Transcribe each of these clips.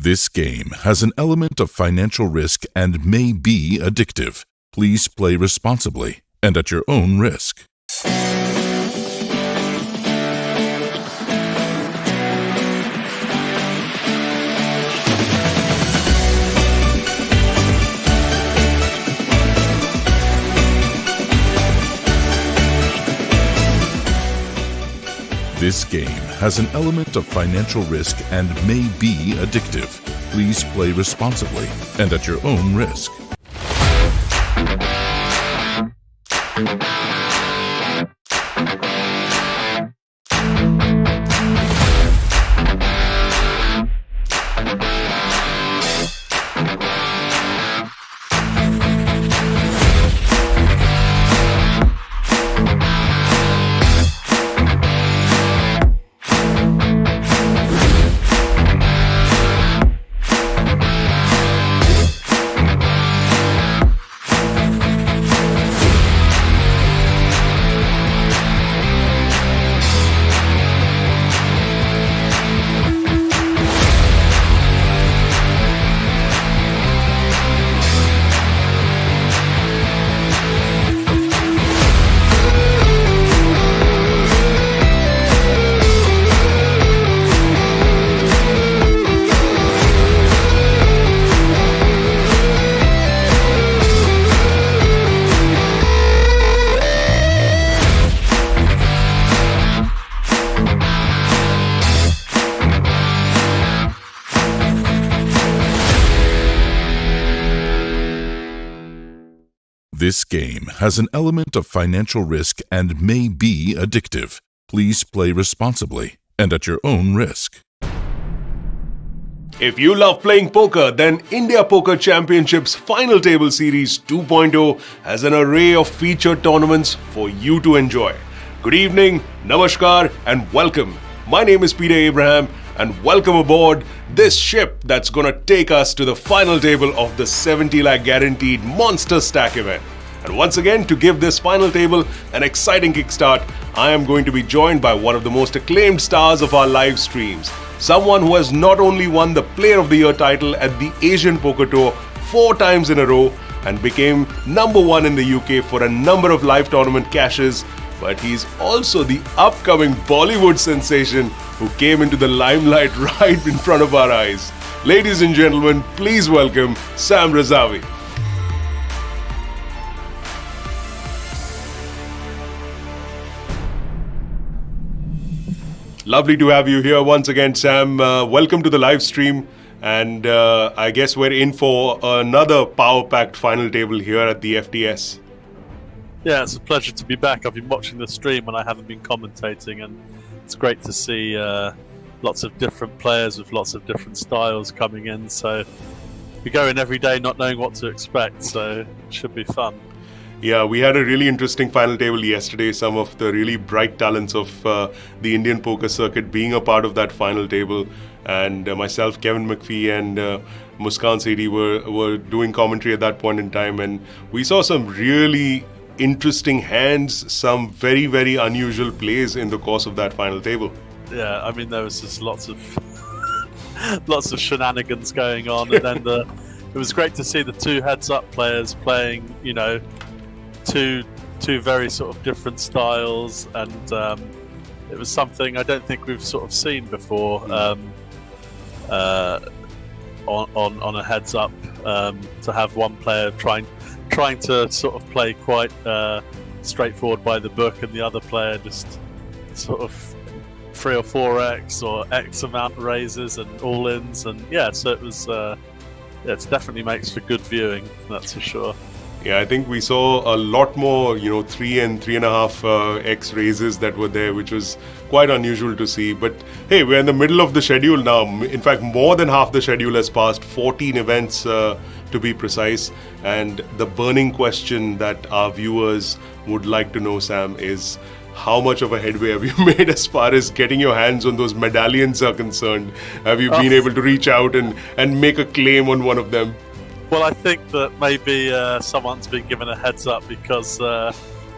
This game has an element of financial risk and may be addictive. Please play responsibly and at your own risk. This game has an element of financial risk and may be addictive. Please play responsibly and at your own risk. This game has an element of financial risk and may be addictive. Please play responsibly and at your own risk. If you love playing poker, then India Poker Championships Final Table Series 2.0 has an array of featured tournaments for you to enjoy. Good evening, namaskar, and welcome. My name is Peter Abraham, and welcome aboard this ship that's gonna take us to the final table of the 70 lakh guaranteed Monster Stack event. And once again, to give this final table an exciting kickstart, I am going to be joined by one of the most acclaimed stars of our live streams. Someone who has not only won the Player of the Year title at the Asian Poker Tour 4 times in a row and became #1 in the UK for a number of live tournament cashes, but he's also the upcoming Bollywood sensation who came into the limelight right in front of our eyes. Ladies and gentlemen, please welcome Sam Razavi. Lovely to have you here once again, Sam. Welcome to the live stream. And I guess we're in for another power-packed final table here at the FTS. Yeah, it's a pleasure to be back. I've been watching the stream and I haven't been commentating, and it's great to see lots of different players with lots of different styles coming in. So we go in every day not knowing what to expect, so it should be fun. Yeah, we had a really interesting final table yesterday. Some of the really bright talents of the Indian poker circuit being a part of that final table. And myself, Kevin McPhee and Muskan Sethi were doing commentary at that point in time. And we saw some really interesting hands, some very, very unusual plays in the course of that final table. Yeah, I mean, there was just lots of shenanigans going on. And then it was great to see the two heads-up players playing, you know, two very sort of different styles, and it was something I don't think we've sort of seen before on a heads up, to have one player trying to sort of play quite straightforward by the book, and the other player just sort of 3 or 4x or X amount of raises and all-ins, and yeah, so it was it definitely makes for good viewing, that's for sure. Yeah, I think we saw a lot more, 3 and 3.5 X raises that were there, which was quite unusual to see. But hey, we're in the middle of the schedule now. In fact, more than half the schedule has passed, 14 events to be precise. And the burning question that our viewers would like to know, Sam, is how much of a headway have you made as far as getting your hands on those medallions are concerned? Have you been able to reach out and make a claim on one of them? Well, I think that maybe someone's been given a heads up, because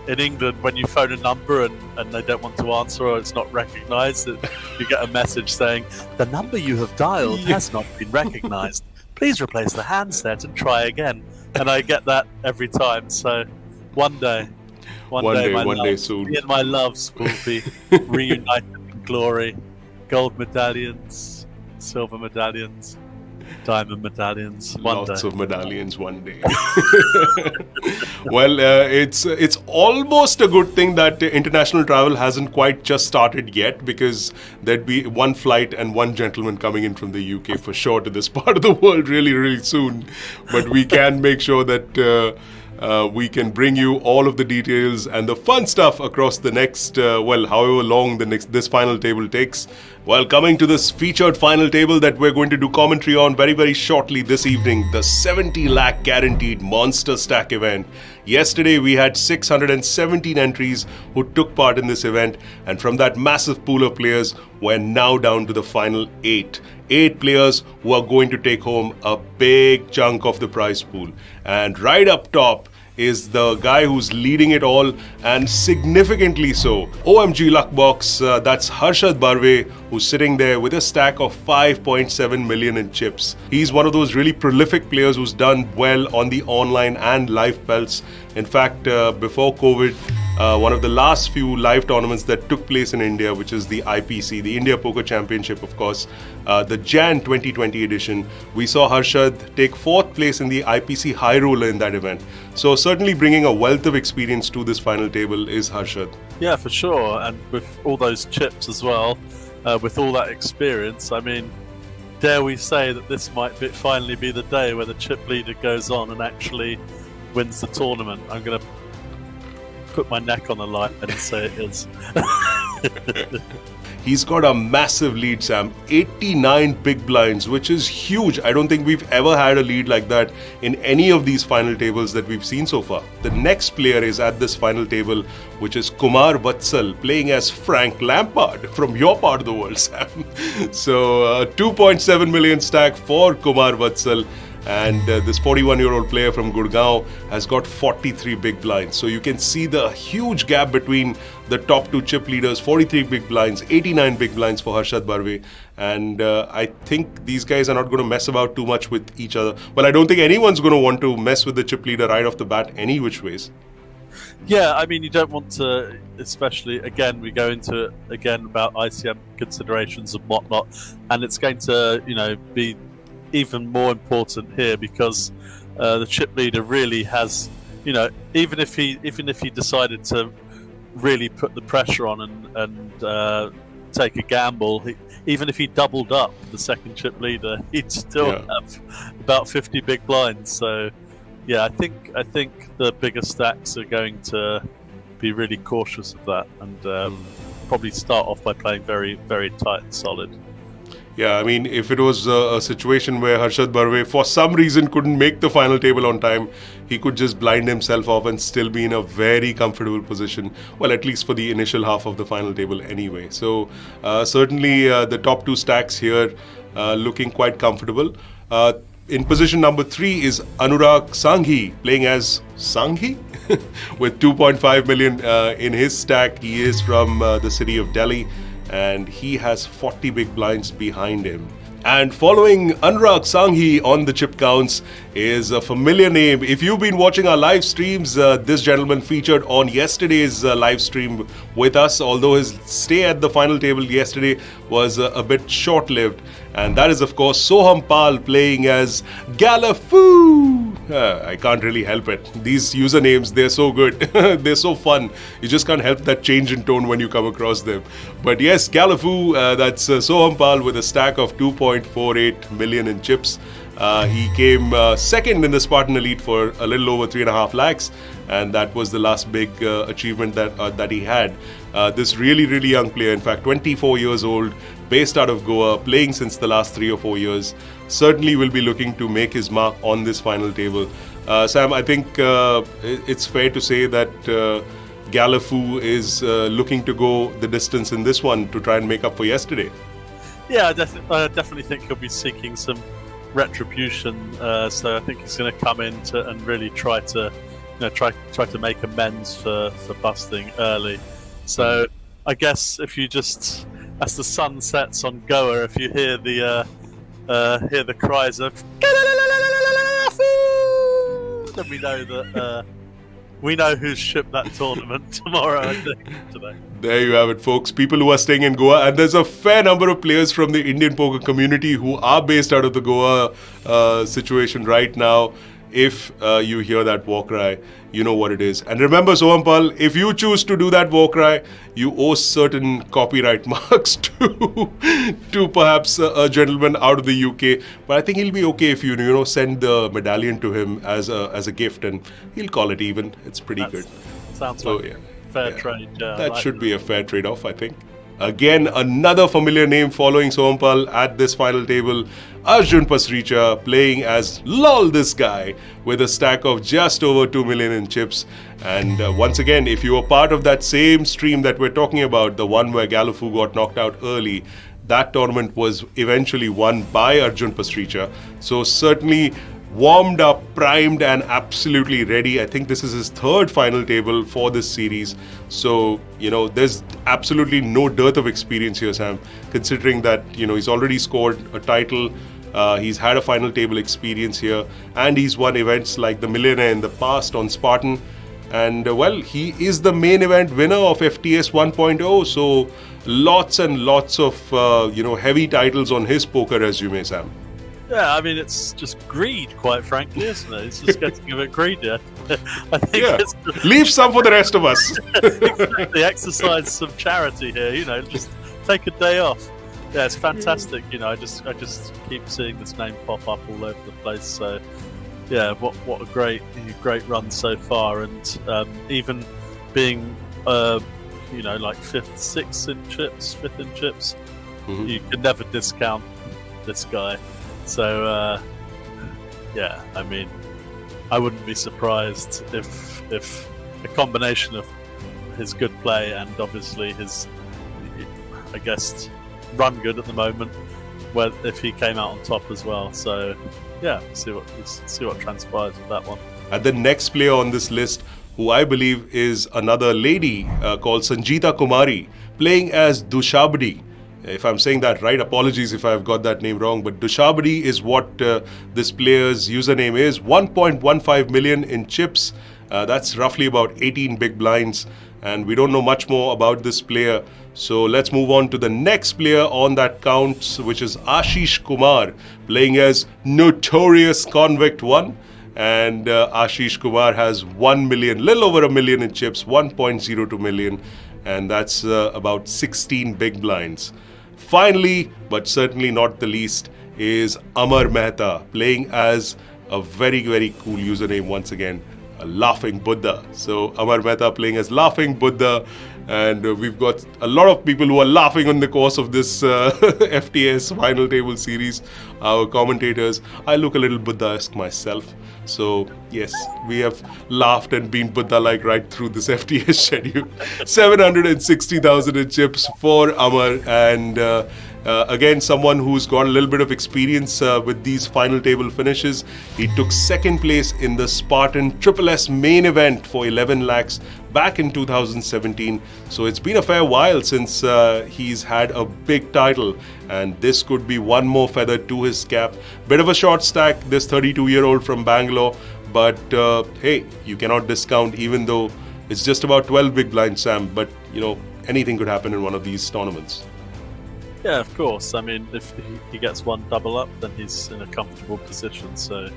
in England, when you phone a number and they don't want to answer or it's not recognised, you get a message saying, "The number you have dialed has not been recognised. Please replace the handset and try again." And I get that every time. So one day soon, me and my loves will be reunited in glory. Gold medallions, silver medallions, diamond medallions. Lots of medallions one day. Well, it's almost a good thing that international travel hasn't quite just started yet, because there'd be one flight and one gentleman coming in from the UK for sure to this part of the world really soon. But we can make sure that we can bring you all of the details and the fun stuff across the next, however long this final table takes. Well, coming to this featured final table that we're going to do commentary on very shortly this evening, the 70 lakh guaranteed Monster Stack event. Yesterday, we had 617 entries who took part in this event, and from that massive pool of players, we're now down to the final 8. 8 players who are going to take home a big chunk of the prize pool. And right up top is the guy who's leading it all, and significantly so. Omglukbox, that's Harshad Barve, who's sitting there with a stack of 5.7 million in chips. He's one of those really prolific players who's done well on the online and live belts. In fact, before COVID, one of the last few live tournaments that took place in India, which is the IPC, the India Poker Championship, of course, the Jan 2020 edition, we saw Harshad take 4th place in the IPC High Roller in that event. So certainly bringing a wealth of experience to this final table is Harshad. Yeah, for sure. And with all those chips as well, with all that experience, I mean, dare we say that this might finally be the day where the chip leader goes on and actually wins the tournament. I'm going to put my neck on the line and say it is. He's got a massive lead, Sam. 89 big blinds, which is huge. I don't think we've ever had a lead like that in any of these final tables that we've seen so far. The next player is at this final table, which is Kumar Vatsal, playing as Frank Lampard from your part of the world, Sam. So 2.7 million stack for Kumar Vatsal. And this 41-year-old player from Gurgaon has got 43 big blinds. So you can see the huge gap between the top 2 chip leaders, 43 big blinds, 89 big blinds for Harshad Barve. And I think these guys are not going to mess about too much with each other. Well, I don't think anyone's going to want to mess with the chip leader right off the bat any which ways. Yeah, I mean, you don't want to, especially, again, we go into it again about ICM considerations and whatnot. And it's going to, be even more important here, because the chip leader really has, even if he decided to really put the pressure on and take a gamble, even if he doubled up the second chip leader, he'd still have about 50 big blinds. So yeah, I think the bigger stacks are going to be really cautious of that, and probably start off by playing very tight and solid. Yeah, I mean, if it was a situation where Harshad Barve for some reason couldn't make the final table on time, he could just blind himself off and still be in a very comfortable position. Well, at least for the initial half of the final table anyway. So certainly the top 2 stacks here looking quite comfortable. In position number 3 is Anurag Sangahi, playing as Sangahi with 2.5 million in his stack. He is from the city of Delhi, and he has 40 big blinds behind him. And following Anurag Sangahi on the chip counts is a familiar name. If you've been watching our live streams, this gentleman featured on yesterday's live stream with us, although his stay at the final table yesterday was a bit short-lived. And that is, of course, Soham Pal, playing as Galafoo. I can't really help it. These usernames, they're so good. They're so fun. You just can't help that change in tone when you come across them. But yes, Galafoo, that's Soham Pal with a stack of 2.48 million in chips. He came second in the Spartan Elite for a little over 3.5 lakhs. And that was the last big achievement that he had. This really young player, in fact, 24 years old, based out of Goa, playing since the last 3 or 4 years, certainly will be looking to make his mark on this final table. Sam, I think it's fair to say that Galafoo is looking to go the distance in this one to try and make up for yesterday. Yeah, I definitely think he'll be seeking some retribution. So I think he's going to come in and really try to try to make amends for busting early. So I guess if you just, as the sun sets on Goa, if you hear the cries of then we know who's shipped that tournament tomorrow, I think, today. There you have it, folks. People who are staying in Goa, and there's a fair number of players from the Indian poker community who are based out of the Goa situation right now. If you hear that war cry, you know what it is. And remember, Soham Pal, if you choose to do that war cry, you owe certain copyright marks to perhaps a gentleman out of the UK. But I think he'll be okay if you send the medallion to him as a gift, and he'll call it even. It's pretty good. Sounds like fair trade. That should be a fair trade-off, I think. Again, another familiar name following Soham Pal at this final table, Arjun Pasricha, playing as LOL this guy with a stack of just over 2 million in chips. And once again, if you were part of that same stream that we're talking about, the one where Galofu got knocked out early, that tournament was eventually won by Arjun Pasricha. So certainly warmed up, primed, and absolutely ready. I think this is his third final table for this series. So, there's absolutely no dearth of experience here, Sam, considering that, he's already scored a title. He's had a final table experience here, and he's won events like the Millionaire in the past on Spartan. And, he is the main event winner of FTS 1.0. So, lots and lots of, heavy titles on his poker resume, Sam. Yeah, I mean, it's just greed, quite frankly, isn't it? It's just getting a bit greedy. I think leave some for the rest of us. Exactly, exercise some charity here, just take a day off. Yeah, it's fantastic. I just keep seeing this name pop up all over the place. So, yeah, what a great run so far, and even being like fifth in chips, you can never discount this guy. So, I mean, I wouldn't be surprised if a combination of his good play and obviously his, I guess, run good at the moment, if he came out on top as well. So, yeah, see what transpires with that one. And the next player on this list, who I believe is another lady called Sanjeeta Kumari, playing as Dushabdi. If I'm saying that right, apologies if I've got that name wrong, but Dushabdi is what this player's username is. 1.15 million in chips. That's roughly about 18 big blinds. And we don't know much more about this player. So let's move on to the next player on that count, which is Ashish Kumar, playing as Notorious Convict 1. And Ashish Kumar has 1 million, little over a million in chips, 1.02 million. And that's about 16 big blinds. Finally, but certainly not the least, is Amar Mehta, playing as a very, very cool username once again, a Laughing Buddha. So Amar Mehta playing as Laughing Buddha, and we've got a lot of people who are laughing on the course of this FTS final table series. Our commentators, I look a little Buddha-esque myself. So yes, we have laughed and been Buddha-like right through this FTS schedule. 760,000 in chips for Amar, and again, someone who's got a little bit of experience with these final table finishes. He took second place in the Spartan Triple S main event for 11 lakhs back in 2017. So it's been a fair while since he's had a big title, and this could be one more feather to his cap. Bit of a short stack, this 32-year-old from Bangalore, but hey, you cannot discount, even though it's just about 12 big blinds, Sam, but anything could happen in one of these tournaments. Yeah, of course. I mean, if he gets one double up, then he's in a comfortable position. So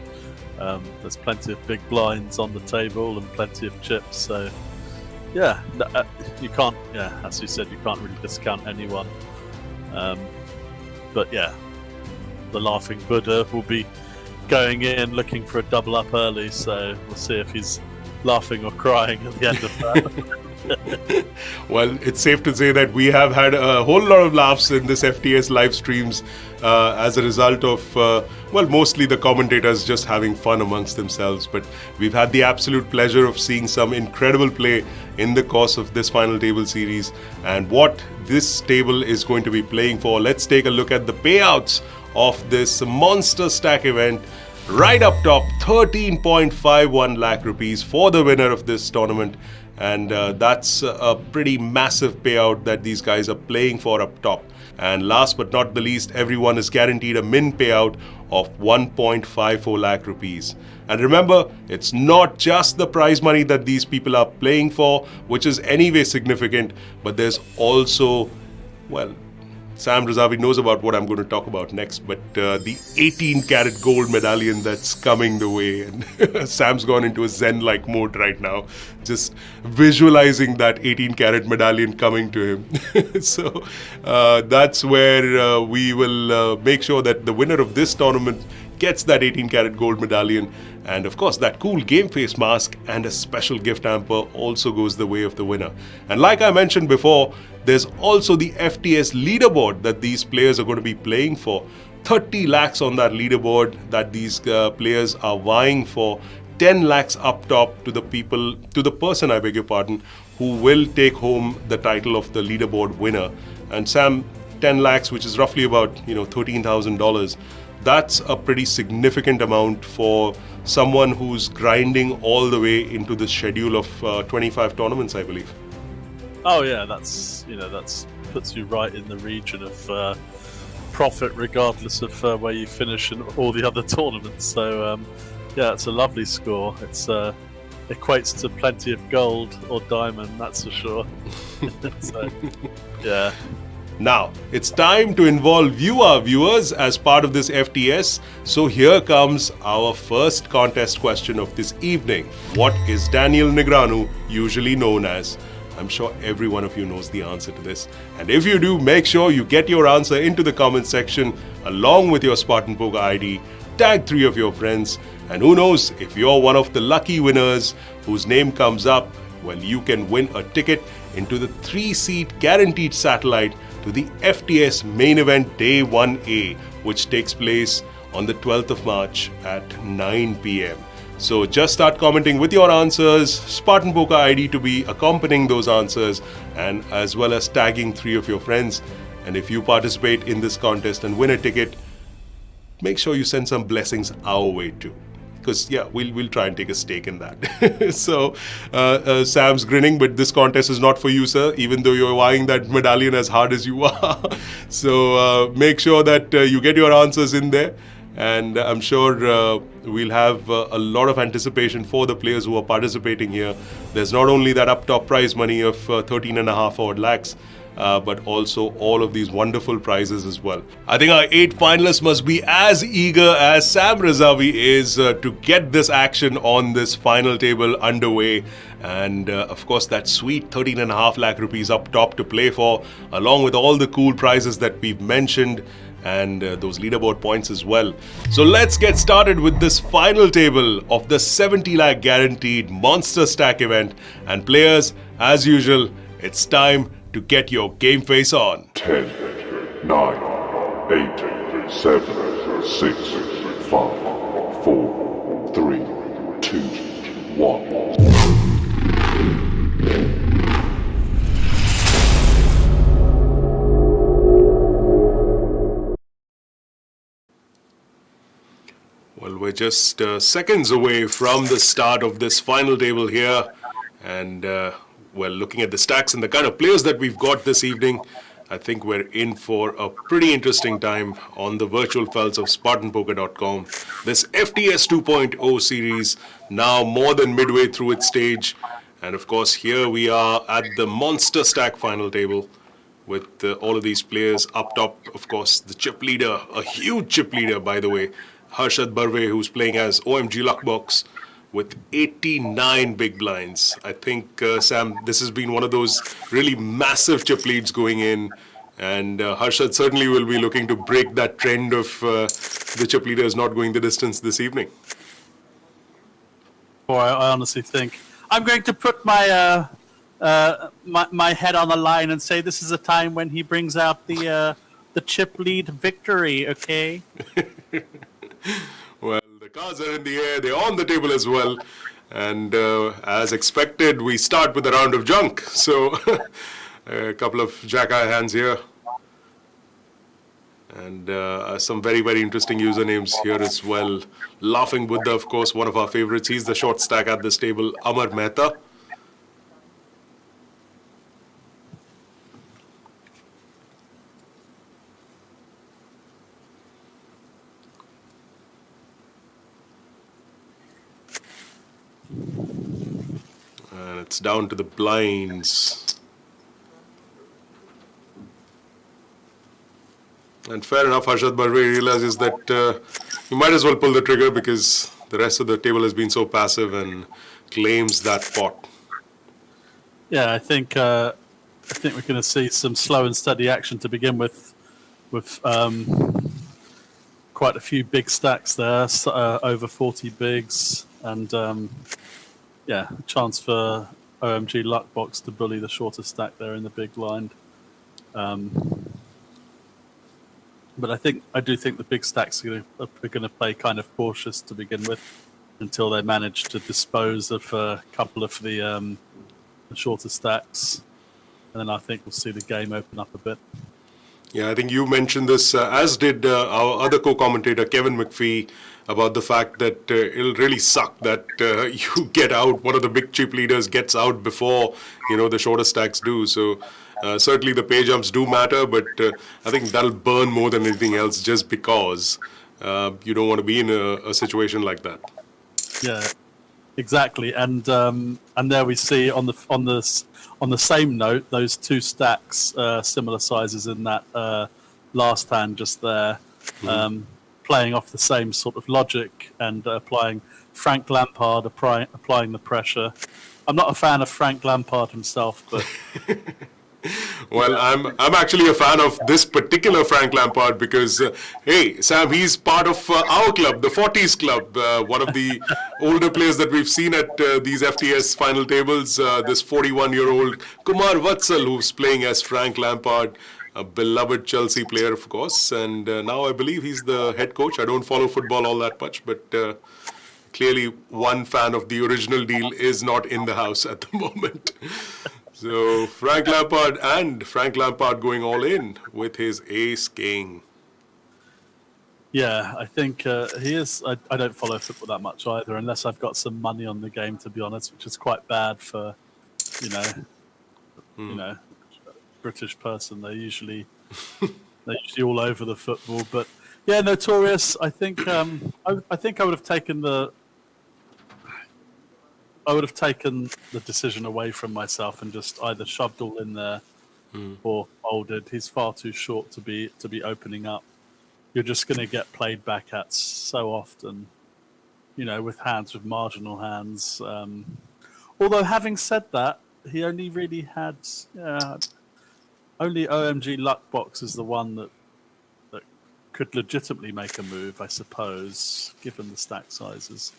there's plenty of big blinds on the table and plenty of chips. So yeah, you can't. Yeah, as you said, you can't really discount anyone. But yeah, the Laughing Buddha will be going in looking for a double up early. So we'll see if he's laughing or crying at the end of that. Well, it's safe to say that we have had a whole lot of laughs in this FTS live streams as a result of, mostly the commentators just having fun amongst themselves. But we've had the absolute pleasure of seeing some incredible play in the course of this final table series, and what this table is going to be playing for. Let's take a look at the payouts of this monster stack event. Right up top, 13.51 lakh rupees for the winner of this tournament. And that's a pretty massive payout that these guys are playing for up top. And last but not the least, everyone is guaranteed a min payout of 1.54 lakh rupees. And remember, it's not just the prize money that these people are playing for, which is anyway significant, but there's also, well, Sam Razavi knows about what I'm going to talk about next, but the 18-karat gold medallion that's coming the way. And Sam's gone into a Zen-like mode right now, just visualizing that 18-karat medallion coming to him. So that's where we will make sure that the winner of this tournament gets that 18-karat gold medallion. And of course, that cool game face mask and a special gift hamper also goes the way of the winner. And like I mentioned before, there's also the FTS leaderboard that these players are going to be playing for. 30 lakhs on that leaderboard that these players are vying for. 10 lakhs up top to the person, I beg your pardon, who will take home the title of the leaderboard winner. And Sam, 10 lakhs, which is roughly about, $13,000. That's a pretty significant amount for someone who's grinding all the way into the schedule of 25 tournaments, I believe. Oh yeah, that's puts you right in the region of profit, regardless of where you finish in all the other tournaments. So yeah, it's a lovely score. It's equates to plenty of gold or diamond, that's for sure. So, yeah. Now, it's time to involve you, our viewers, as part of this FTS. So here comes our first contest question of this evening. What is Daniel Negreanu usually known as? I'm sure every one of you knows the answer to this. And if you do, make sure you get your answer into the comment section along with your Spartan Poker ID. Tag 3 of your friends. And who knows, if you're one of the lucky winners whose name comes up, well, you can win a ticket into the 3-seat guaranteed satellite to the FTS main event Day 1A, which takes place on the 12th of March at 9 p.m. So just start commenting with your answers, Spartan Poker ID to be accompanying those answers, and as well as tagging 3 of your friends. And if you participate in this contest and win a ticket, make sure you send some blessings our way too. Because yeah, we'll try and take a stake in that. So Sam's grinning, but this contest is not for you, sir, even though you're eyeing that medallion as hard as you are. So make sure that you get your answers in there. And I'm sure we'll have a lot of anticipation for the players who are participating here. There's not only that up top prize money of 13.5 odd lakhs, but also all of these wonderful prizes as well. I think our 8 finalists must be as eager as Sam Razavi is to get this action on this final table underway. And of course, that sweet 13.5 lakh rupees up top to play for, along with all the cool prizes that we've mentioned, and those leaderboard points as well. So let's get started with this final table of the 70 lakh guaranteed Monster Stack event. And players, as usual, it's time to get your game face on. 10, 9, 8, 7, 6, 5, 4, 3, 2, 1. Well, we're just seconds away from the start of this final table here. And well, looking at the stacks and the kind of players that we've got this evening, I think we're in for a pretty interesting time on the virtual fields of SpartanPoker.com. This FTS 2.0 series, now more than midway through its stage. And of course, here we are at the Monster Stack final table with all of these players up top. Of course, the chip leader, a huge chip leader, by the way, Harshad Barve, who's playing as Omglukbox with 89 big blinds. I think, Sam, this has been one of those really massive chip leads going in. And Harshad certainly will be looking to break that trend of the chip leaders not going the distance this evening. Or I honestly think I'm going to put my my head on the line and say this is a time when he brings out the chip lead victory. Okay. Well, the cards are in the air, they're on the table as well. And as expected, we start with a round of junk. So a couple of jack-eye hands here. And some very, very interesting usernames here as well. Laughing Buddha, of course, one of our favorites. He's the short stack at this table. Amar Mehta. And it's down to the blinds. And fair enough, Harshad Barve realizes that you might as well pull the trigger because the rest of the table has been so passive and claims that pot. Yeah, I think we're going to see some slow and steady action to begin with quite a few big stacks there, over 40 bigs, and a chance for OMG Luckbox to bully the shorter stack there in the big blind. But I do think the big stacks are going to play kind of cautious to begin with until they manage to dispose of a couple of the shorter stacks, and then I think we'll see the game open up a bit. Yeah, I think you mentioned this, as did our other co-commentator, Kevin McPhee, about the fact that it'll really suck that you get out, one of the big chip leaders gets out before, the shorter stacks do. So certainly the pay jumps do matter, but I think that'll burn more than anything else just because you don't want to be in a situation like that. Yeah, exactly. And there we see on the same note, those two stacks, similar sizes in that last hand just there, playing off the same sort of logic and applying Frank Lampard, applying the pressure. I'm not a fan of Frank Lampard himself, but... Well, I'm actually a fan of this particular Frank Lampard because, hey, Sam, he's part of our club, the 40s club, one of the older players that we've seen at these FTS final tables, this 41-year-old Kumar Vatsal, who's playing as Frank Lampard, a beloved Chelsea player, of course, and now I believe he's the head coach. I don't follow football all that much, but clearly one fan of the original deal is not in the house at the moment. So Frank Lampard going all in with his ace king. Yeah, I think he is. I don't follow football that much either, unless I've got some money on the game, to be honest, which is quite bad for, British person. They're usually all over the football. But yeah, notorious. I think I would have taken the decision away from myself and just either shoved all in there or folded. He's far too short to be opening up. You're just going to get played back at so often, with marginal hands. Although having said that, he only really had only OMG Luckbox is the one that could legitimately make a move, I suppose, given the stack sizes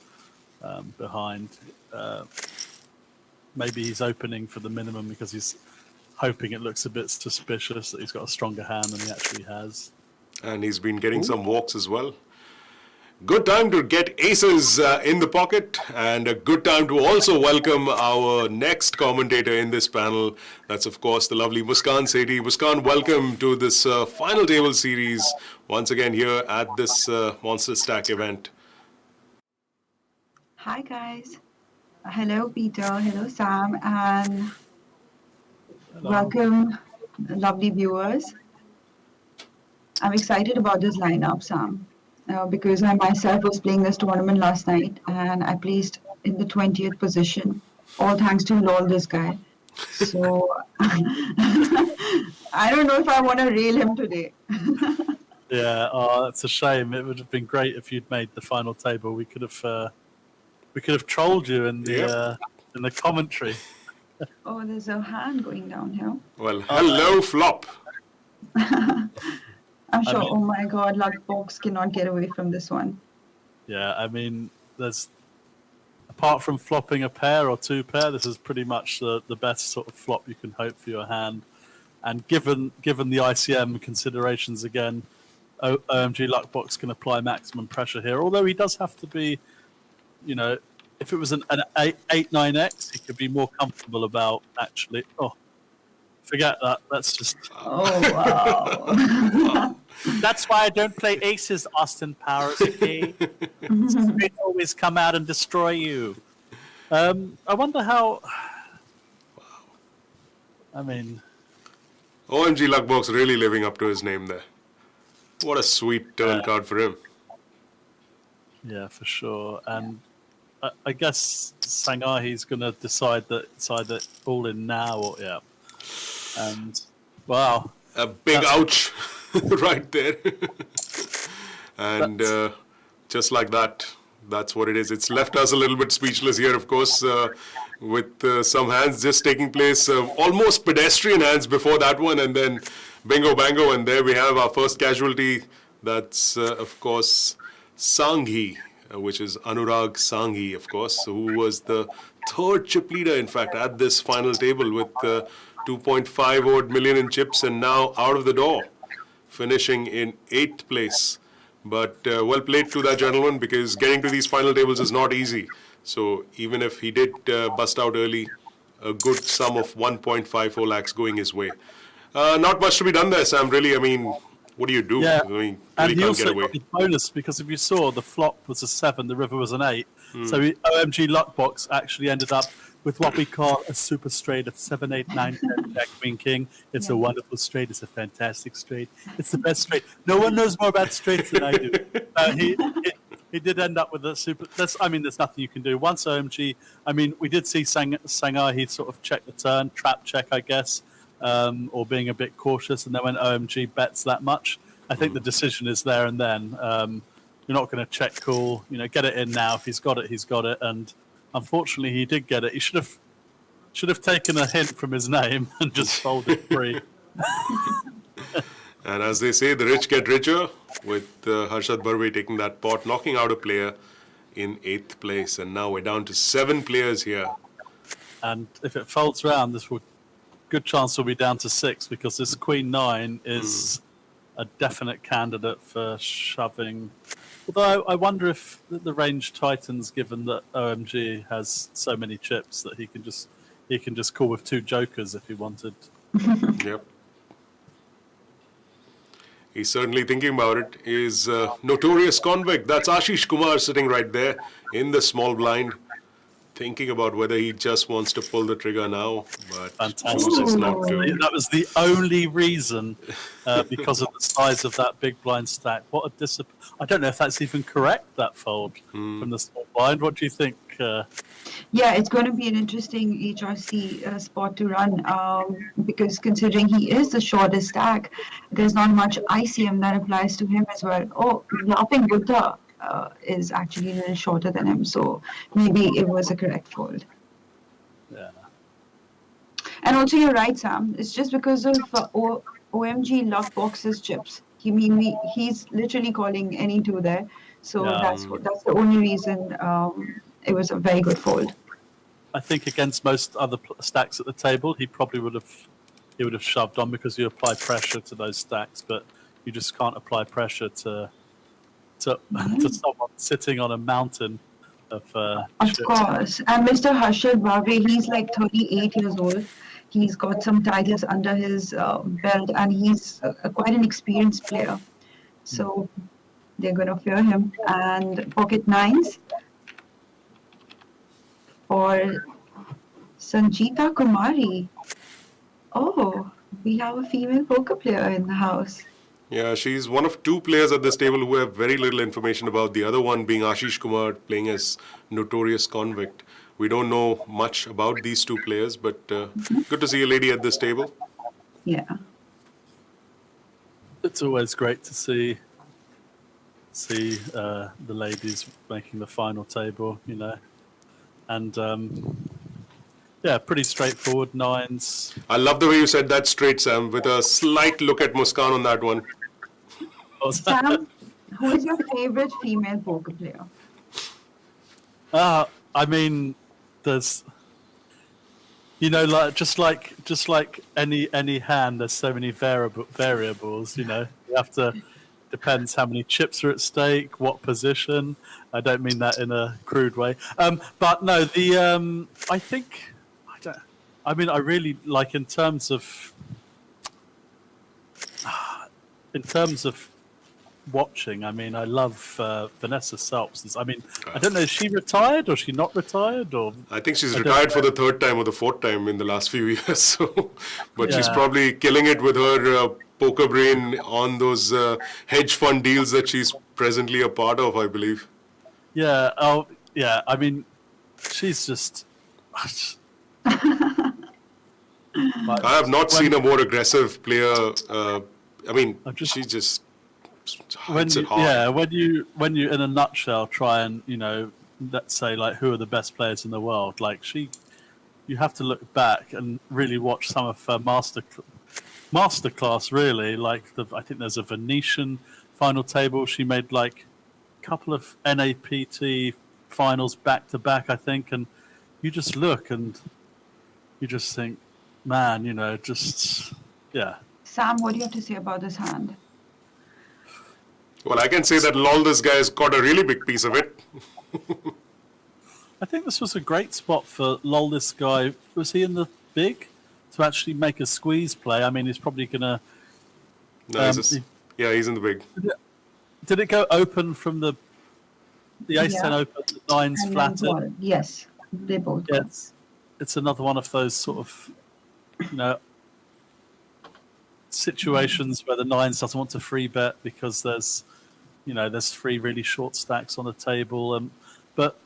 behind. Maybe he's opening for the minimum because he's hoping it looks a bit suspicious that he's got a stronger hand than he actually has. And he's been getting some walks as well. Good time to get aces in the pocket, and a good time to also welcome our next commentator in this panel. That's, of course, the lovely Muskan Sethi. Muskan, welcome to this final table series once again here at this Monster Stack event. Hi, guys. Hello, Peter. Hello, Sam. And welcome, lovely viewers. I'm excited about this lineup, Sam. Because I myself was playing this tournament last night and I placed in the 20th position, all thanks to LOL this guy. So I don't know if I want to rail him today. Yeah, that's a shame. It would have been great if you'd made the final table. We could have trolled you in the commentary. Oh, there's a hand going down here. Well, hello, Flop. I'm sure, oh my God, Luckbox cannot get away from this one. Yeah, I mean, apart from flopping a pair or two pair, this is pretty much the best sort of flop you can hope for your hand. And given the ICM considerations again, OMG Luckbox can apply maximum pressure here. Although he does have to be, if it was an 8-9X, he could be more comfortable about actually. Oh, forget that. That's just. Oh, wow. That's why I don't play aces, Austin Powers. Okay, they always come out and destroy you. I wonder how. I mean, OMG Luckbox really living up to his name there. What a sweet turn card for him. yeah, for sure. And I guess Sangahi's going to decide that it's either all in now or yeah. And wow, A big ouch right there. And just like that, that's what it is. It's left us a little bit speechless here, of course, with some hands just taking place, almost pedestrian hands before that one, and then bingo bango, and there we have our first casualty. That's, of course, Sangahi, which is Anurag Sangahi, of course, who was the third chip leader, in fact, at this final table with 2.5 odd million in chips, and now out of the door, finishing in 8th place. But well played to that gentleman, because getting to these final tables is not easy. So even if he did bust out early, a good sum of 1.54 lakhs going his way. Not much to be done there, Sam, really. I mean, what do you do? yeah. I mean, And really he can't also get away. got the bonus because if you saw, the flop was a 7, the river was an 8. So OMG Luckbox actually ended up with what we call a super straight of 7, 8, 9, 10, Jack, Queen, King. It's a wonderful straight. It's a fantastic straight. It's the best straight. No one knows more about straights than I do. He did end up with a super. I mean, there's nothing you can do. Once OMG, I mean, we did see Sangahi sort of check the turn, trap check, I guess, or being a bit cautious. And then when OMG bets that much, I think the decision is there and then. You're not going to check call, get it in now. If he's got it, he's got it. And unfortunately, he did get it. He should have taken a hint from his name and just folded free. And as they say, the rich get richer, with Harshad Barve taking that pot, knocking out a player in 8th place. And now we're down to 7 players here. And if it folds round, good chance we'll be down to 6, because this Queen 9 is a definite candidate for shoving. Although I wonder if the range tightens, given that OMG has so many chips that he can just call with 2 jokers if he wanted. Yep. He's certainly thinking about it. Is notorious convict. That's Ashish Kumar sitting right there in the small blind, thinking about whether he just wants to pull the trigger now, but chooses not to. That was the only reason, because of the size of that big blind stack. What a discipline! I don't know if that's even correct, that fold from the small blind. What do you think? Yeah, it's going to be an interesting HRC spot to run, because considering he is the shortest stack, there's not much ICM that applies to him as well. Oh, Laughing Buddha is actually a little shorter than him, so maybe it was a correct fold. Yeah. And also, you're right, Sam. It's just because of OMG Luckbox's chips. He's literally calling any 2 there, so that's the only reason. It was a very good fold. I think against most other stacks at the table, he probably would have shoved on, because you apply pressure to those stacks, but you just can't apply pressure to someone sitting on a mountain of chips. Course. And Mr. Harshad Barve, he's like 38 years old. He's got some titles under his belt, and he's quite an experienced player. So they're going to fear him. And pocket 9s for Sanjeeta Kumari. Oh, we have a female poker player in the house. Yeah, she's one of 2 players at this table who have very little information about, the other one being Ashish Kumar, playing as notorious convict. We don't know much about these 2 players, but good to see a lady at this table. Yeah. It's always great to see the ladies making the final table, and pretty straightforward 9s. I love the way you said that straight, Sam, with a slight look at Muskan on that one. Sam, who is your favorite female poker player? I mean, there's, just like any hand, there's so many variables. You have to. Depends how many chips are at stake, what position. I don't mean that in a crude way. But no, I mean, I really like in terms of watching. I mean, I love Vanessa Selps. I mean, I don't know, is she retired or is she not retired? Or I think she's retired for the third time or the fourth time in the last few years. So, but she's probably killing it with her poker brain on those hedge fund deals that she's presently a part of, I believe. Yeah. Oh, yeah. I mean, she's just. I have not seen a more aggressive player. I mean, she just hits it hard. When you in a nutshell try and let's say like who are the best players in the world, like you have to look back and really watch some of her masterclass. Really, like I think there's a Venetian final table. She made like a couple of NAPT finals back to back, I think, and you just look and you just think, man, Sam, what do you have to say about this hand? Well, I can say that lol, this guy's got a really big piece of it. I think this was a great spot for lol. This guy, was he in the big to actually make a squeeze play? I mean, he's probably gonna. No, he's in the big. Did it go open from the ace-10 open, the nines And flatted? Yes, they both. Yeah, it's another one of those sort of, situations where the nines doesn't want to free bet because there's 3 really short stacks on the table. But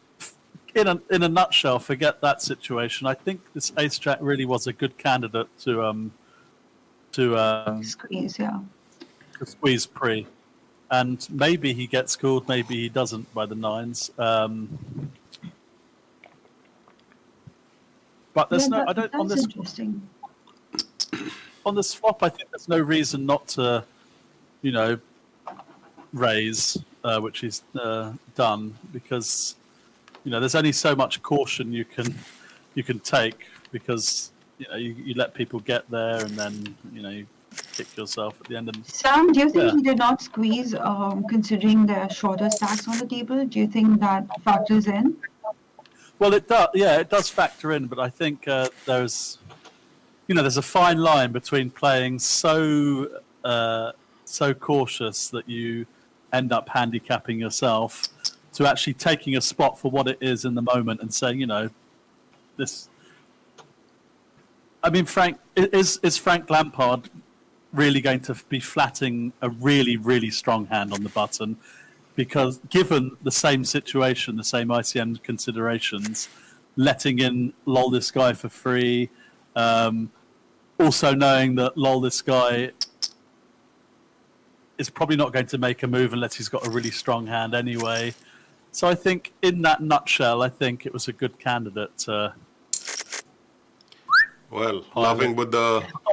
in a nutshell, forget that situation. I think this ace jack really was a good candidate to Squeeze, yeah. to squeeze pre, and maybe he gets called, maybe he doesn't by the nines. But there's on this interesting. On this flop. I think there's no reason not to, raise, which he's done, because there's only so much caution you can take, because you let people get there and then you kick yourself at the end. And Sam, do you think he did not squeeze, considering the shorter stacks on the table? Do you think that factors in? Well, it does. Yeah, it does factor in, but I think there's a fine line between playing so cautious that you end up handicapping yourself, to actually taking a spot for what it is in the moment and saying, this. I mean, is Frank Lampard really going to be flatting a really, really strong hand on the button? Because given the same situation, the same ICM considerations, letting in lol this guy for free, also knowing that lol this guy is probably not going to make a move unless he's got a really strong hand anyway. So I think in that nutshell, I think it was a good candidate. Well, laughing with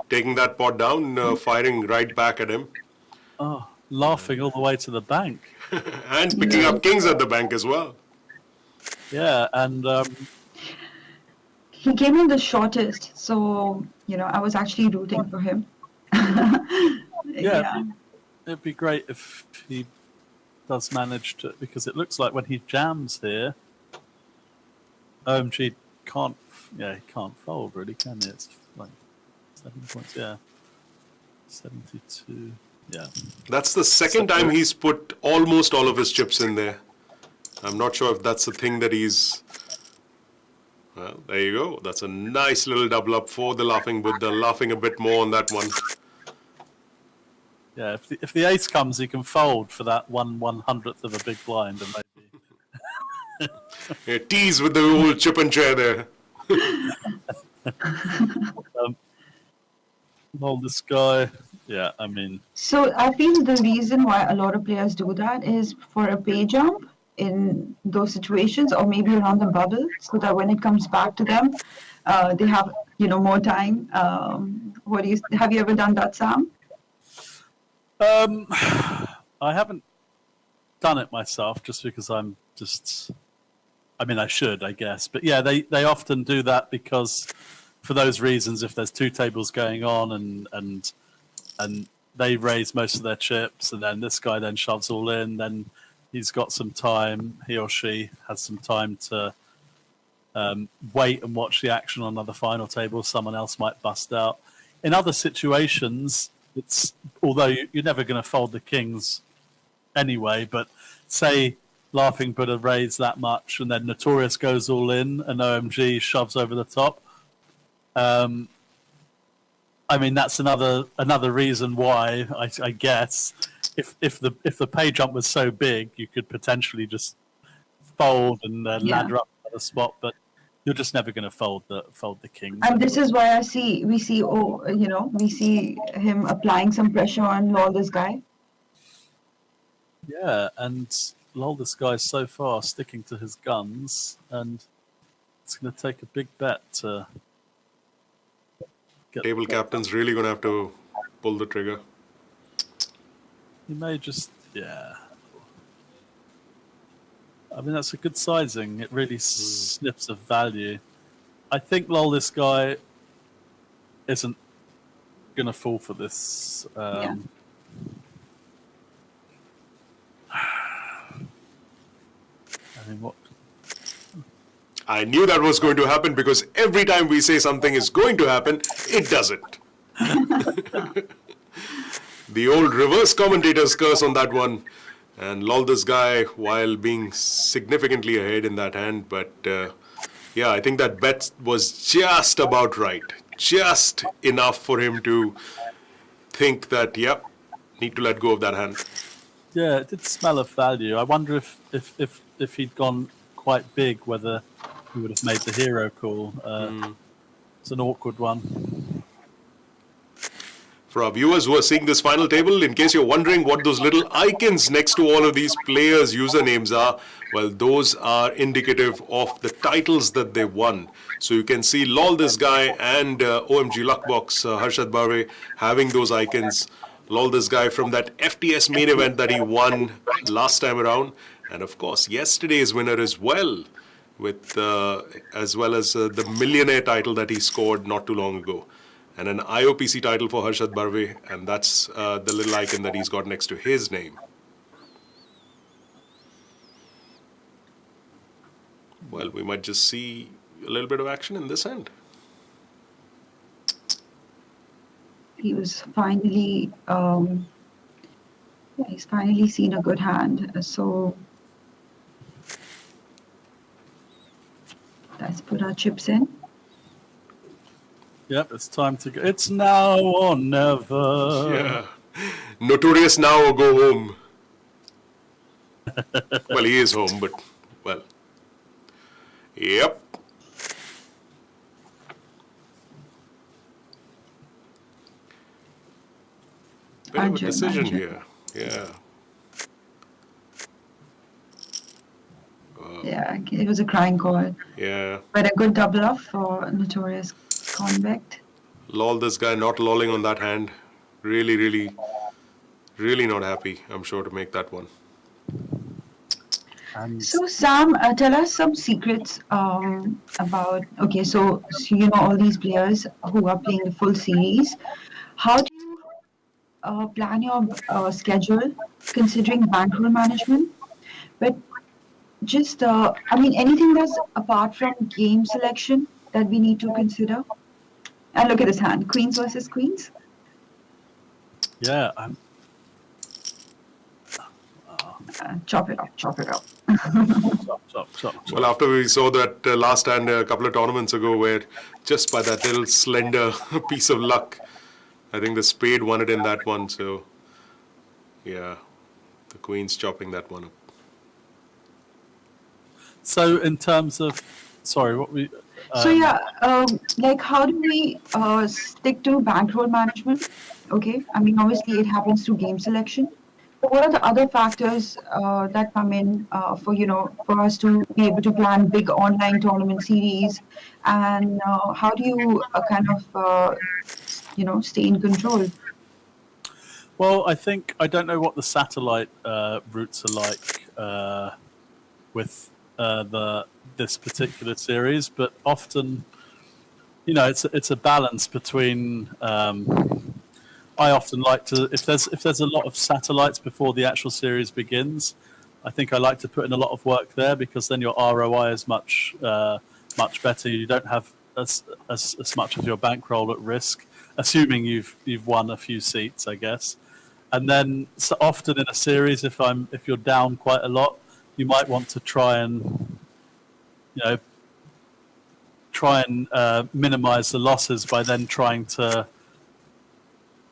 taking that pot down, firing right back at him. Oh, laughing all the way to the bank. And picking up kings at the bank as well. Yeah, and He came in the shortest, so I was actually rooting for him. yeah, it'd be great if he does manage to, because it looks like when he jams here, OMG can't fold really, can he? It's like 7 points, 72, yeah. That's the second time he's put almost all of his chips in there. I'm not sure if that's the thing that he's. Well, there you go. That's a nice little double up for the laughing Buddha, laughing a bit more on that one. Yeah, if the ace comes, he can fold for that 1/100th of a big blind, and maybe. Yeah, tease with the old chip and chair there. This guy, yeah, I mean. So I feel the reason why a lot of players do that is for a pay jump in those situations, or maybe around the bubble, so that when it comes back to them, they have more time. Have you ever done that, Sam? I haven't done it myself, just because I should, I guess. But yeah, they often do that because, for those reasons, if there's 2 tables going on and they raise most of their chips, and then this guy then shoves all in, then he's got some time, he or she has some time to wait and watch the action on another final table. Someone else might bust out. In other situations, although you're never going to fold the kings anyway, but say Laughing Buddha raised that much and then Notorious goes all in and OMG shoves over the top. I mean, that's another reason why I guess if the pay jump was so big, you could potentially just fold and ladder up to the spot, but you're just never going to fold the king. And this is why we see him applying some pressure on all this guy. Yeah, and this guy's so far sticking to his guns, and it's going to take a big bet to get. Table captain's really going to have to pull the trigger. He may just, I mean, that's a good sizing. It really snips of value. I think this guy isn't going to fall for this. I mean, what? I knew that was going to happen because every time we say something is going to happen, it doesn't. The old reverse commentator's curse on that one. And lol this guy while being significantly ahead in that hand. But I think that bet was just about right. Just enough for him to think that, need to let go of that hand. Yeah, it did smell of value. I wonder if he'd gone quite big, whether he would have made the hero call. It's an awkward one. For our viewers who are seeing this final table, in case you're wondering what those little icons next to all of these players' usernames are, well, those are indicative of the titles that they won. So you can see lol this guy and OMG Luckbox, Harshad Barve, having those icons. Lol this guy from that FTS main event that he won last time around. And of course, yesterday's winner as well, with as well as the millionaire title that he scored not too long ago. And an IOPC title for Harshad Barve, and that's the little icon that he's got next to his name. Well, we might just see a little bit of action in this end. He was finally, he's finally seen a good hand. So let's put our chips in. Yep, it's time to go. It's now or never. Yeah. Notorious now or go home. Well, he is home, but, well. Yep. Bit of a decision here. Yeah. Yeah, it was a crying call. Yeah. But a good double off for Notorious Convict. Lol, this guy not lolling on that hand. Really, really, really not happy, I'm sure, to make that one. So Sam, tell us some secrets about, so you know all these players who are playing the full series. How do you plan your schedule considering bankroll management? But just, anything that's apart from game selection that we need to consider? And look at this hand, queens versus queens. Yeah. Chop it up. Chop. Well, after we saw that last hand a couple of tournaments ago where just by that little slender piece of luck, I think the spade won it in that one. So, yeah, the queen's chopping that one up. So in terms of, sorry, what we... how do we stick to bankroll management? Okay, I mean, obviously it happens through game selection. But what are the other factors that come in for us to be able to plan big online tournament series? And how do you stay in control? Well, I don't know what the satellite routes are like with this particular series, but often, it's a balance between. I often like to, if there's a lot of satellites before the actual series begins, I think I like to put in a lot of work there because then your ROI is much much better. You don't have as much of your bankroll at risk, assuming you've won a few seats, I guess. And then so often in a series, if you're down quite a lot, you might want to try and minimize the losses by then trying to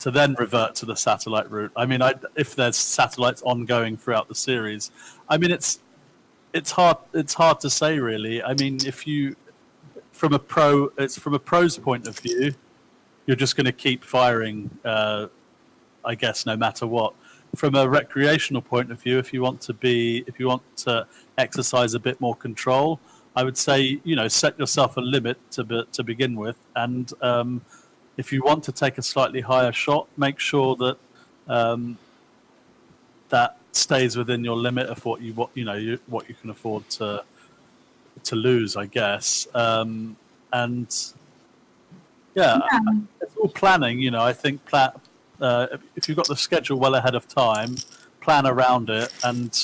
then revert to the satellite route. I mean, if there's satellites ongoing throughout the series, I mean it's hard to say really. I mean, if you from a pro's point of view, you're just going to keep firing. I guess no matter what. From a recreational point of view, if you want to exercise a bit more control, I would say set yourself a limit to begin with, and if you want to take a slightly higher shot, make sure that that stays within your limit of what you can afford to lose, I guess. And yeah, it's all planning. I think if you've got the schedule well ahead of time, plan around it. And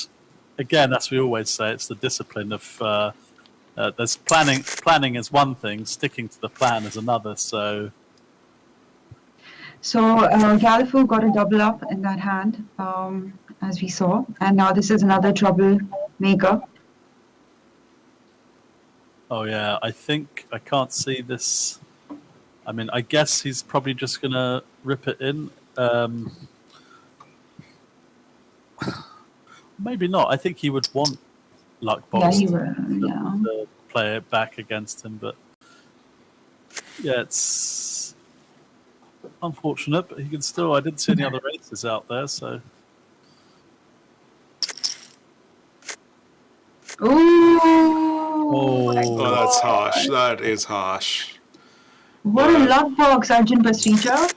again, as we always say, it's the discipline of there's planning is one thing, sticking to the plan is another. So Gallifo got a double up in that hand, as we saw, and now this is another troublemaker. Oh yeah, I think I can't see this. I mean, I guess he's probably just gonna rip it in. Maybe not. I think he would want Luckbox to play it back against him, but yeah, it's unfortunate. But he can still. I didn't see any other races out there, so. Oh, that's harsh. That is harsh. What a luck box, Arjun Pasricha.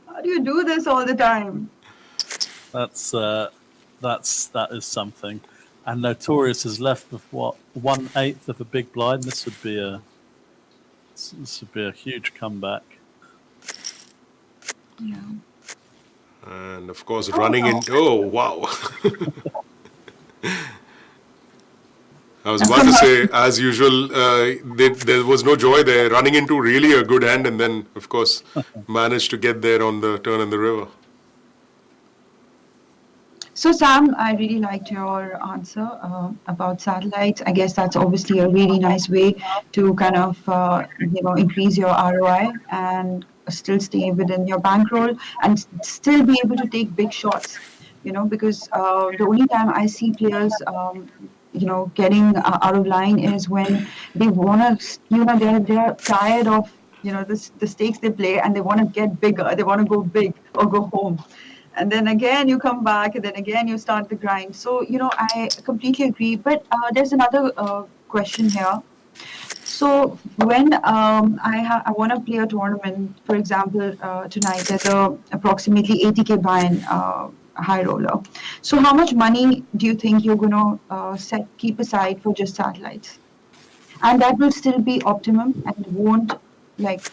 How do you do this all the time? That is something. And Notorious is left with what, 1/8 of a big blind. This would be a huge comeback. Yeah. And of course, running into. Oh wow. I was about to say, as usual, there was no joy there. Running into really a good hand, and then, of course, managed to get there on the turn in the river. So, Sam, I really liked your answer about satellites. I guess that's obviously a really nice way to kind of, increase your ROI and still stay within your bankroll and still be able to take big shots. Because the only time I see players getting out of line is when they want to, they're tired of, the stakes they play and they want to get bigger. They want to go big or go home. And then again, you come back and then again, you start the grind. So, I completely agree. But there's another question here. So when I want to play a tournament, for example, tonight, there's approximately 80K buy-in high roller. So how much money do you think you're going to keep aside for just satellites? And that will still be optimum and won't give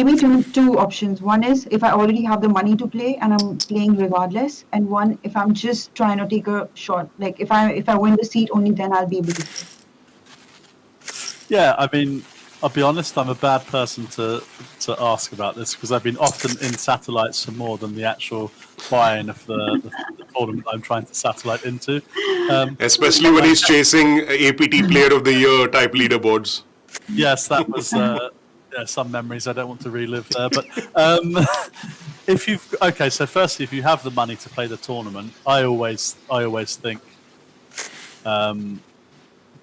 me two options. One is if I already have the money to play and I'm playing regardless, and one if I'm just trying to take a shot. Like if I win the seat, only then I'll be able to play. Yeah, I mean, I'll be honest, I'm a bad person to ask about this because I've been often in satellites for more than the actual buy-in of the tournament I'm trying to satellite into. Especially when he's chasing APT Player of the Year type leaderboards. Yes, that was some memories I don't want to relive there. But so firstly, if you have the money to play the tournament, I always think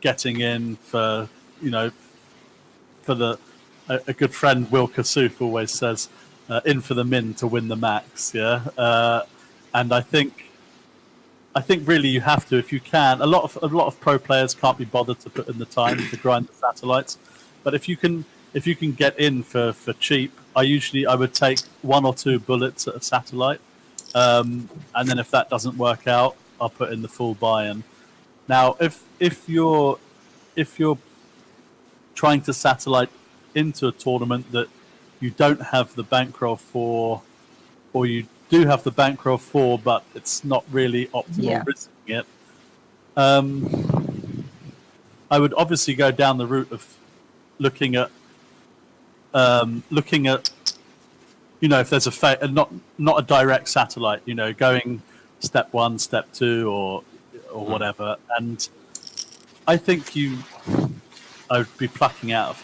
getting in for a good friend Will Kassouf always says in for the min to win the max. And I think really you have to if you can. A lot of pro players can't be bothered to put in the time to grind the satellites, but if you can get in for cheap, I would take 1 or 2 bullets at a satellite, and then if that doesn't work out, I'll put in the full buy-in. Now, if you're trying to satellite into a tournament that you don't have the bankroll for, or you do have the bankroll for, but it's not really optimal risking it, I would obviously go down the route of looking at if there's not a direct satellite, going step 1, step 2, or whatever. And I think I would be plucking it out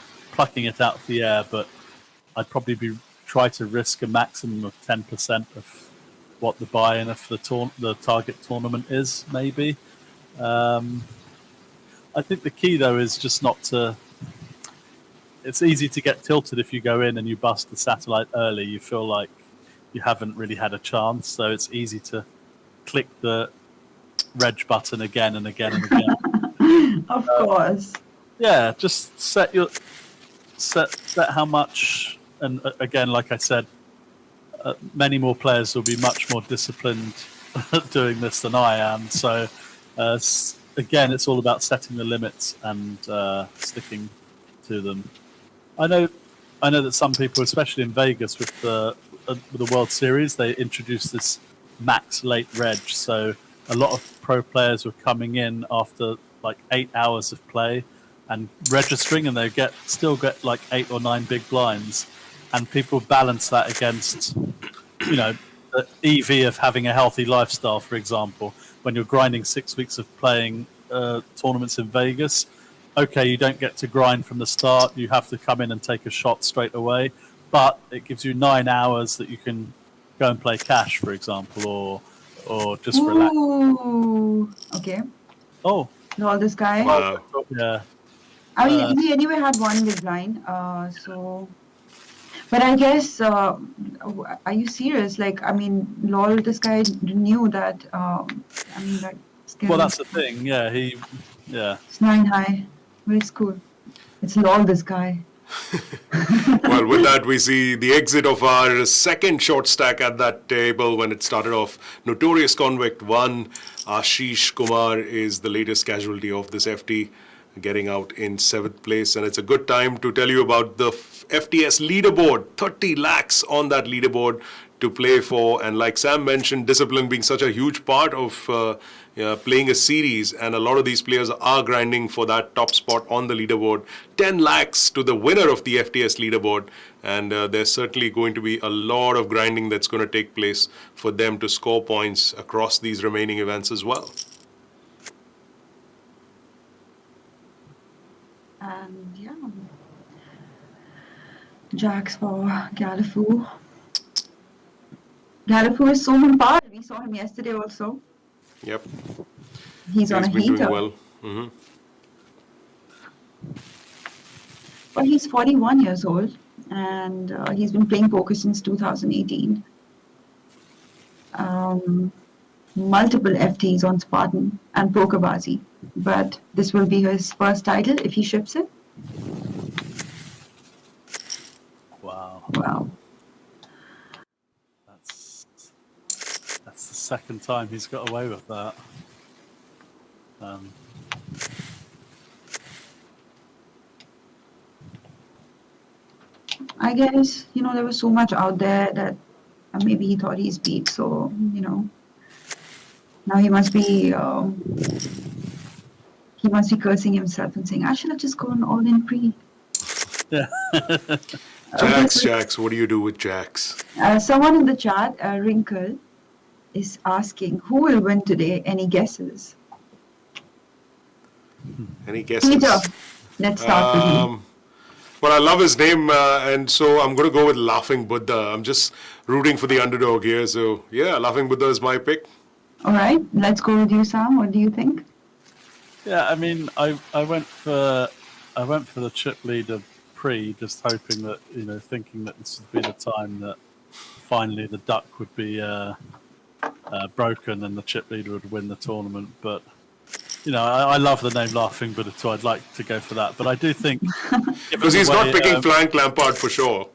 of the air, but I'd probably try to risk a maximum of 10% of what the buy-in of the target tournament is, maybe. I think the key though is just not to. It's easy to get tilted if you go in and you bust the satellite early. You feel like you haven't really had a chance, so it's easy to click the reg button again and again and again. Of course. Yeah, just set how much, and again, like I said, many more players will be much more disciplined doing this than I am. So again, it's all about setting the limits and sticking to them. I know that some people, especially in Vegas with the World Series, they introduced this max late reg. So a lot of pro players were coming in after like 8 hours of play and registering, and they still get like 8 or 9 big blinds, and people balance that against the EV of having a healthy lifestyle. For example, when you're grinding 6 weeks of playing tournaments in Vegas, okay, you don't get to grind from the start. You have to come in and take a shot straight away, but it gives you 9 hours that you can go and play cash, for example, or just relax. Ooh, okay. Oh, All this guy. Wow. Yeah. I mean, he anyway had one big blind. But I guess, are you serious? Like, I mean, lol, this guy knew that. Well, that's the thing. Yeah, It's 9 high. Very cool. It's lol, this guy. Well, with that, we see the exit of our second short stack at that table when it started off. Notorious Convict 1. Ashish Kumar is the latest casualty of this FT, getting out in 7th place. And it's a good time to tell you about the FTS leaderboard. 30 lakhs on that leaderboard to play for. And like Sam mentioned, discipline being such a huge part of playing a series, and a lot of these players are grinding for that top spot on the leaderboard. 10 lakhs to the winner of the FTS leaderboard, and there's certainly going to be a lot of grinding that's going to take place for them to score points across these remaining events as well. And yeah, Jacks for Galafu. Galafu is Soham Pal. We saw him yesterday also. Yep. He's on a been heater. doing well. Mm-hmm. But he's 41 years old, and he's been playing poker since 2018. Multiple FTs on Spartan and Pokerbazi, but this will be his first title if he ships it. Wow. That's the second time he's got away with that. I guess, there was so much out there that maybe he thought he's beat, so, now he must be cursing himself and saying, I should have just gone all in pre. Yeah. Jax, what do you do with Jax? Someone in the chat, Wrinkle, is asking, who will win today? Any guesses? Any guesses? Peter, let's start with you. Well, I love his name, and so I'm going to go with Laughing Buddha. I'm just rooting for the underdog here, so yeah, Laughing Buddha is my pick. All right, let's go with you, Sam. What do you think? Yeah, I mean, I went for the chip leader pre, just hoping that thinking that this would be the time that finally the duck would be broken and the chip leader would win the tournament. But I love the name Laughing Buddha, so I'd like to go for that. But I do think because he's not picking Frank Lampard for sure.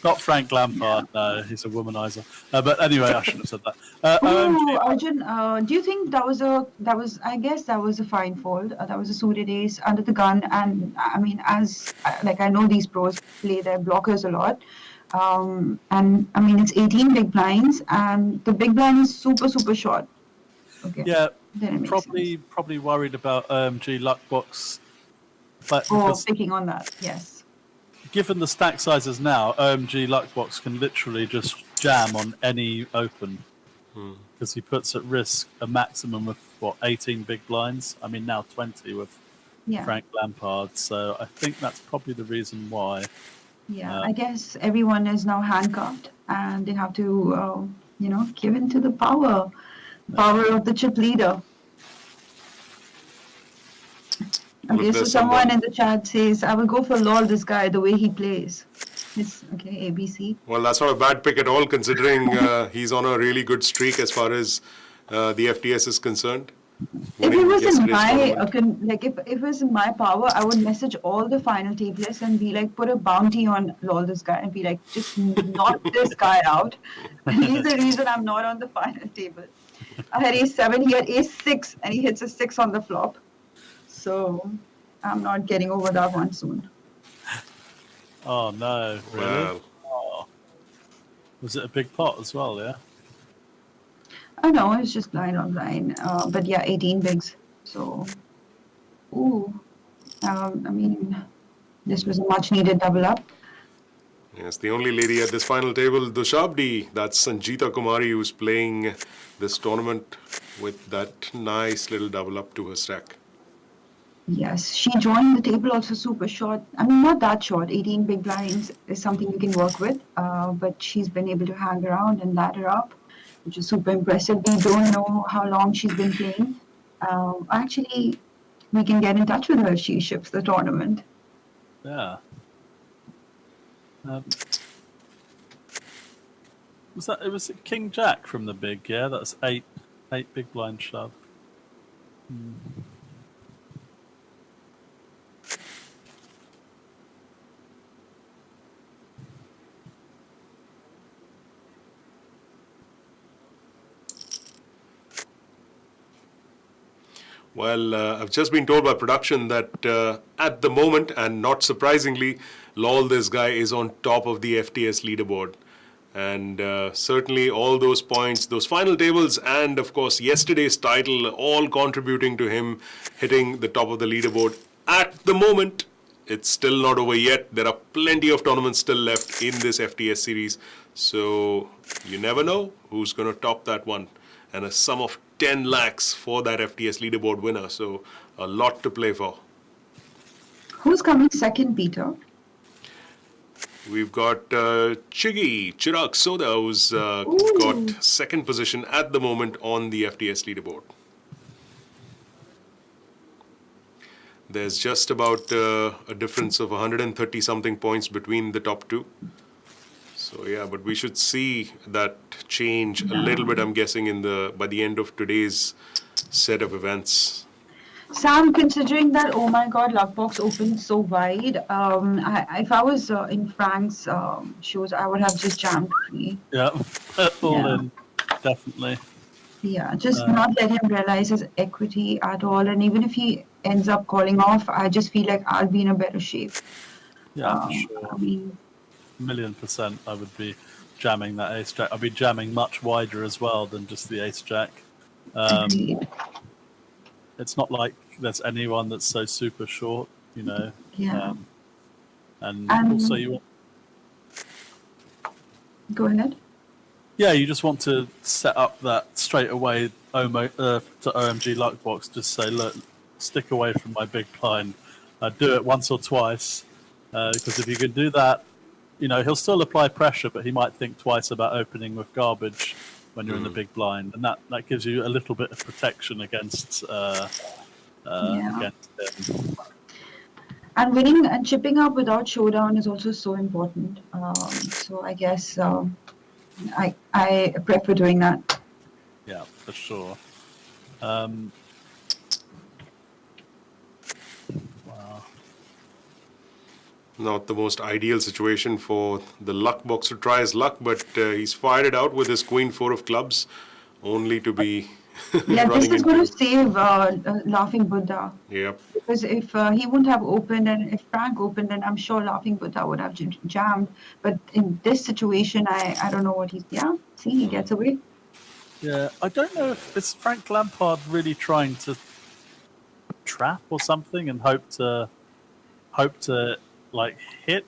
Not Frank Lampard, no, he's a womanizer. But anyway, I shouldn't have said that. Arjun, do you think that was a fine fold? That was a suited ace under the gun, and I mean, I know these pros play their blockers a lot, and I mean it's 18 big blinds, and the big blind is super super short. Okay. Yeah, Then it makes sense. probably worried about OMG Luckbox, but Oh, because picking on that. Yes. given the stack sizes now, OMG Luckbox can literally just jam on any open because he puts at risk a maximum of 18 big blinds. I mean now 20 with Yeah. Frank Lampard. So I think that's probably the reason why. Yeah. I guess everyone is now handcuffed and they have to, give in to the power of the chip leader. Well, Okay, if so there's someone in the chat says, I will go for lol this guy, the way he plays. Yes, okay, ABC. Well, that's not a bad pick at all, considering he's on a really good streak as far as the FTS is concerned. If it was in yesterday's my, tournament. if it was in my power, I would message all the final tablists and be like, put a bounty on lol this guy and be like, just knock this guy out. And he's the reason I'm not on the final table. I had ace-7, he had ace-6, and he hits a 6 on the flop. So I'm not getting over that one soon. Oh no, really? Well, Oh. Was it a big pot as well, yeah? Oh no, it's just blind on blind. But yeah, 18 bigs. So, I mean, this was a much needed double up. yes, the only lady at this final table, Dushabdi, that's Sanjeeta Kumari, who's playing this tournament with that nice little double up to her stack. Yes, she joined the table also super short. I mean, not that short. 18 big blinds is something you can work with. But she's been able to hang around and ladder up, which is super impressive. We don't know how long she's been playing. Actually, we can get in touch with her if she ships the tournament. Yeah. It was King Jack from the big, yeah? That's eight big blind shove. Well, I've just been told by production that at the moment, and not surprisingly, lol, this guy is on top of the FTS leaderboard. And certainly all those points, those final tables, and of course yesterday's title, all contributing to him hitting the top of the leaderboard. At the moment, it's still not over yet. There are plenty of tournaments still left in this FTS series. So you never know who's going to top that one. And a sum of 10 lakhs for that FTS leaderboard winner. So a lot to play for. Who's coming second, Peter? We've got Chirag Soda, who's got second position at the moment on the FTS leaderboard. There's just about a difference of 130 something points between the top two. So yeah, but we should see that change a little bit, I'm guessing, by the end of today's set of events. Sam, considering that, oh my God, Luckbox opened so wide, if I was in Frank's shoes, I would have just jammed free. Yeah, all in, definitely. Yeah, just not let him realize his equity at all. And even if he ends up calling off, I just feel like I'll be in a better shape. Yeah, for sure. I mean, 1,000,000% I would be jamming that ace jack. I'd be jamming much wider as well than just the ace jack. agreed. It's not like there's anyone that's so super short, you know. Yeah. And also you want... Go ahead. Yeah, you just want to set up that straight away to OMG Luckbox. Just say, look, stick away from my big blind. Do it once or twice. Because if you can do that, you know, he'll still apply pressure, but he might think twice about opening with garbage when you're in the big blind. And that gives you a little bit of protection against against him. And winning and chipping up without showdown is also so important. So I guess I prefer doing that. Yeah, for sure. Wow. Not the most ideal situation for the Luckbox to try his luck, but he's fired it out with his Queen 4 of clubs, only to be Yeah, this running is going into... to save Laughing Buddha. Yep. Because if he wouldn't have opened and if Frank opened, then I'm sure Laughing Buddha would have jammed. But in this situation, I don't know what he's... Yeah, see, he gets away. Yeah, I don't know if is Frank Lampard really trying to trap or something and hope to like hit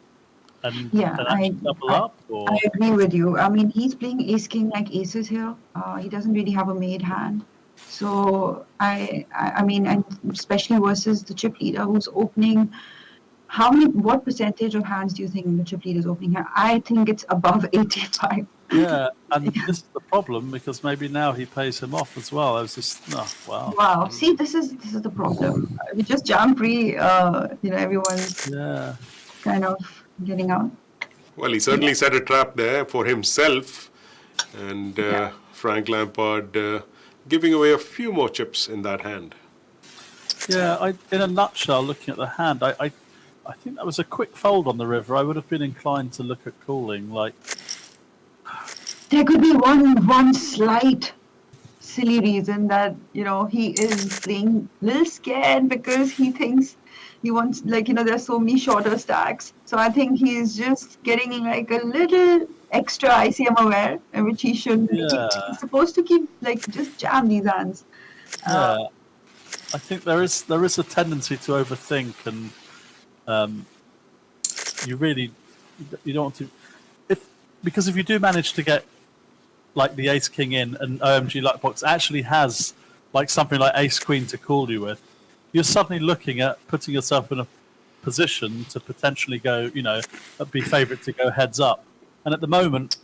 and Yeah, actually double I up, I or agree with you. I mean, he's playing ace king like aces here. He doesn't really have a made hand. So I mean, and especially versus the chip leader who's opening. What percentage of hands do you think the chip leader is opening here? I think it's above 85. yeah, and this is the problem because maybe now he pays him off as well. I was just wow, Wow. See, this is the problem. We just jump free. Everyone's yeah. kind of getting out. Well, he certainly set a trap there for himself, and Yeah. Frank Lampard giving away a few more chips in that hand. Yeah, in a nutshell, looking at the hand, I think that was a quick fold on the river. I would have been inclined to look at calling. Like, There could be one slight silly reason that he is playing a little scared because he thinks he wants, there's so many shorter stacks, so I think he's just getting like a little extra ICM aware, which he shouldn't be. yeah, He's supposed to keep just jam these hands. yeah. I think there is a tendency to overthink, and you don't want to because if you do manage to get like the ace king in, and OMG Luckbox actually has like something like ace queen to call you with, you're suddenly looking at putting yourself in a position to potentially go, be favourite to go heads up. And at the moment,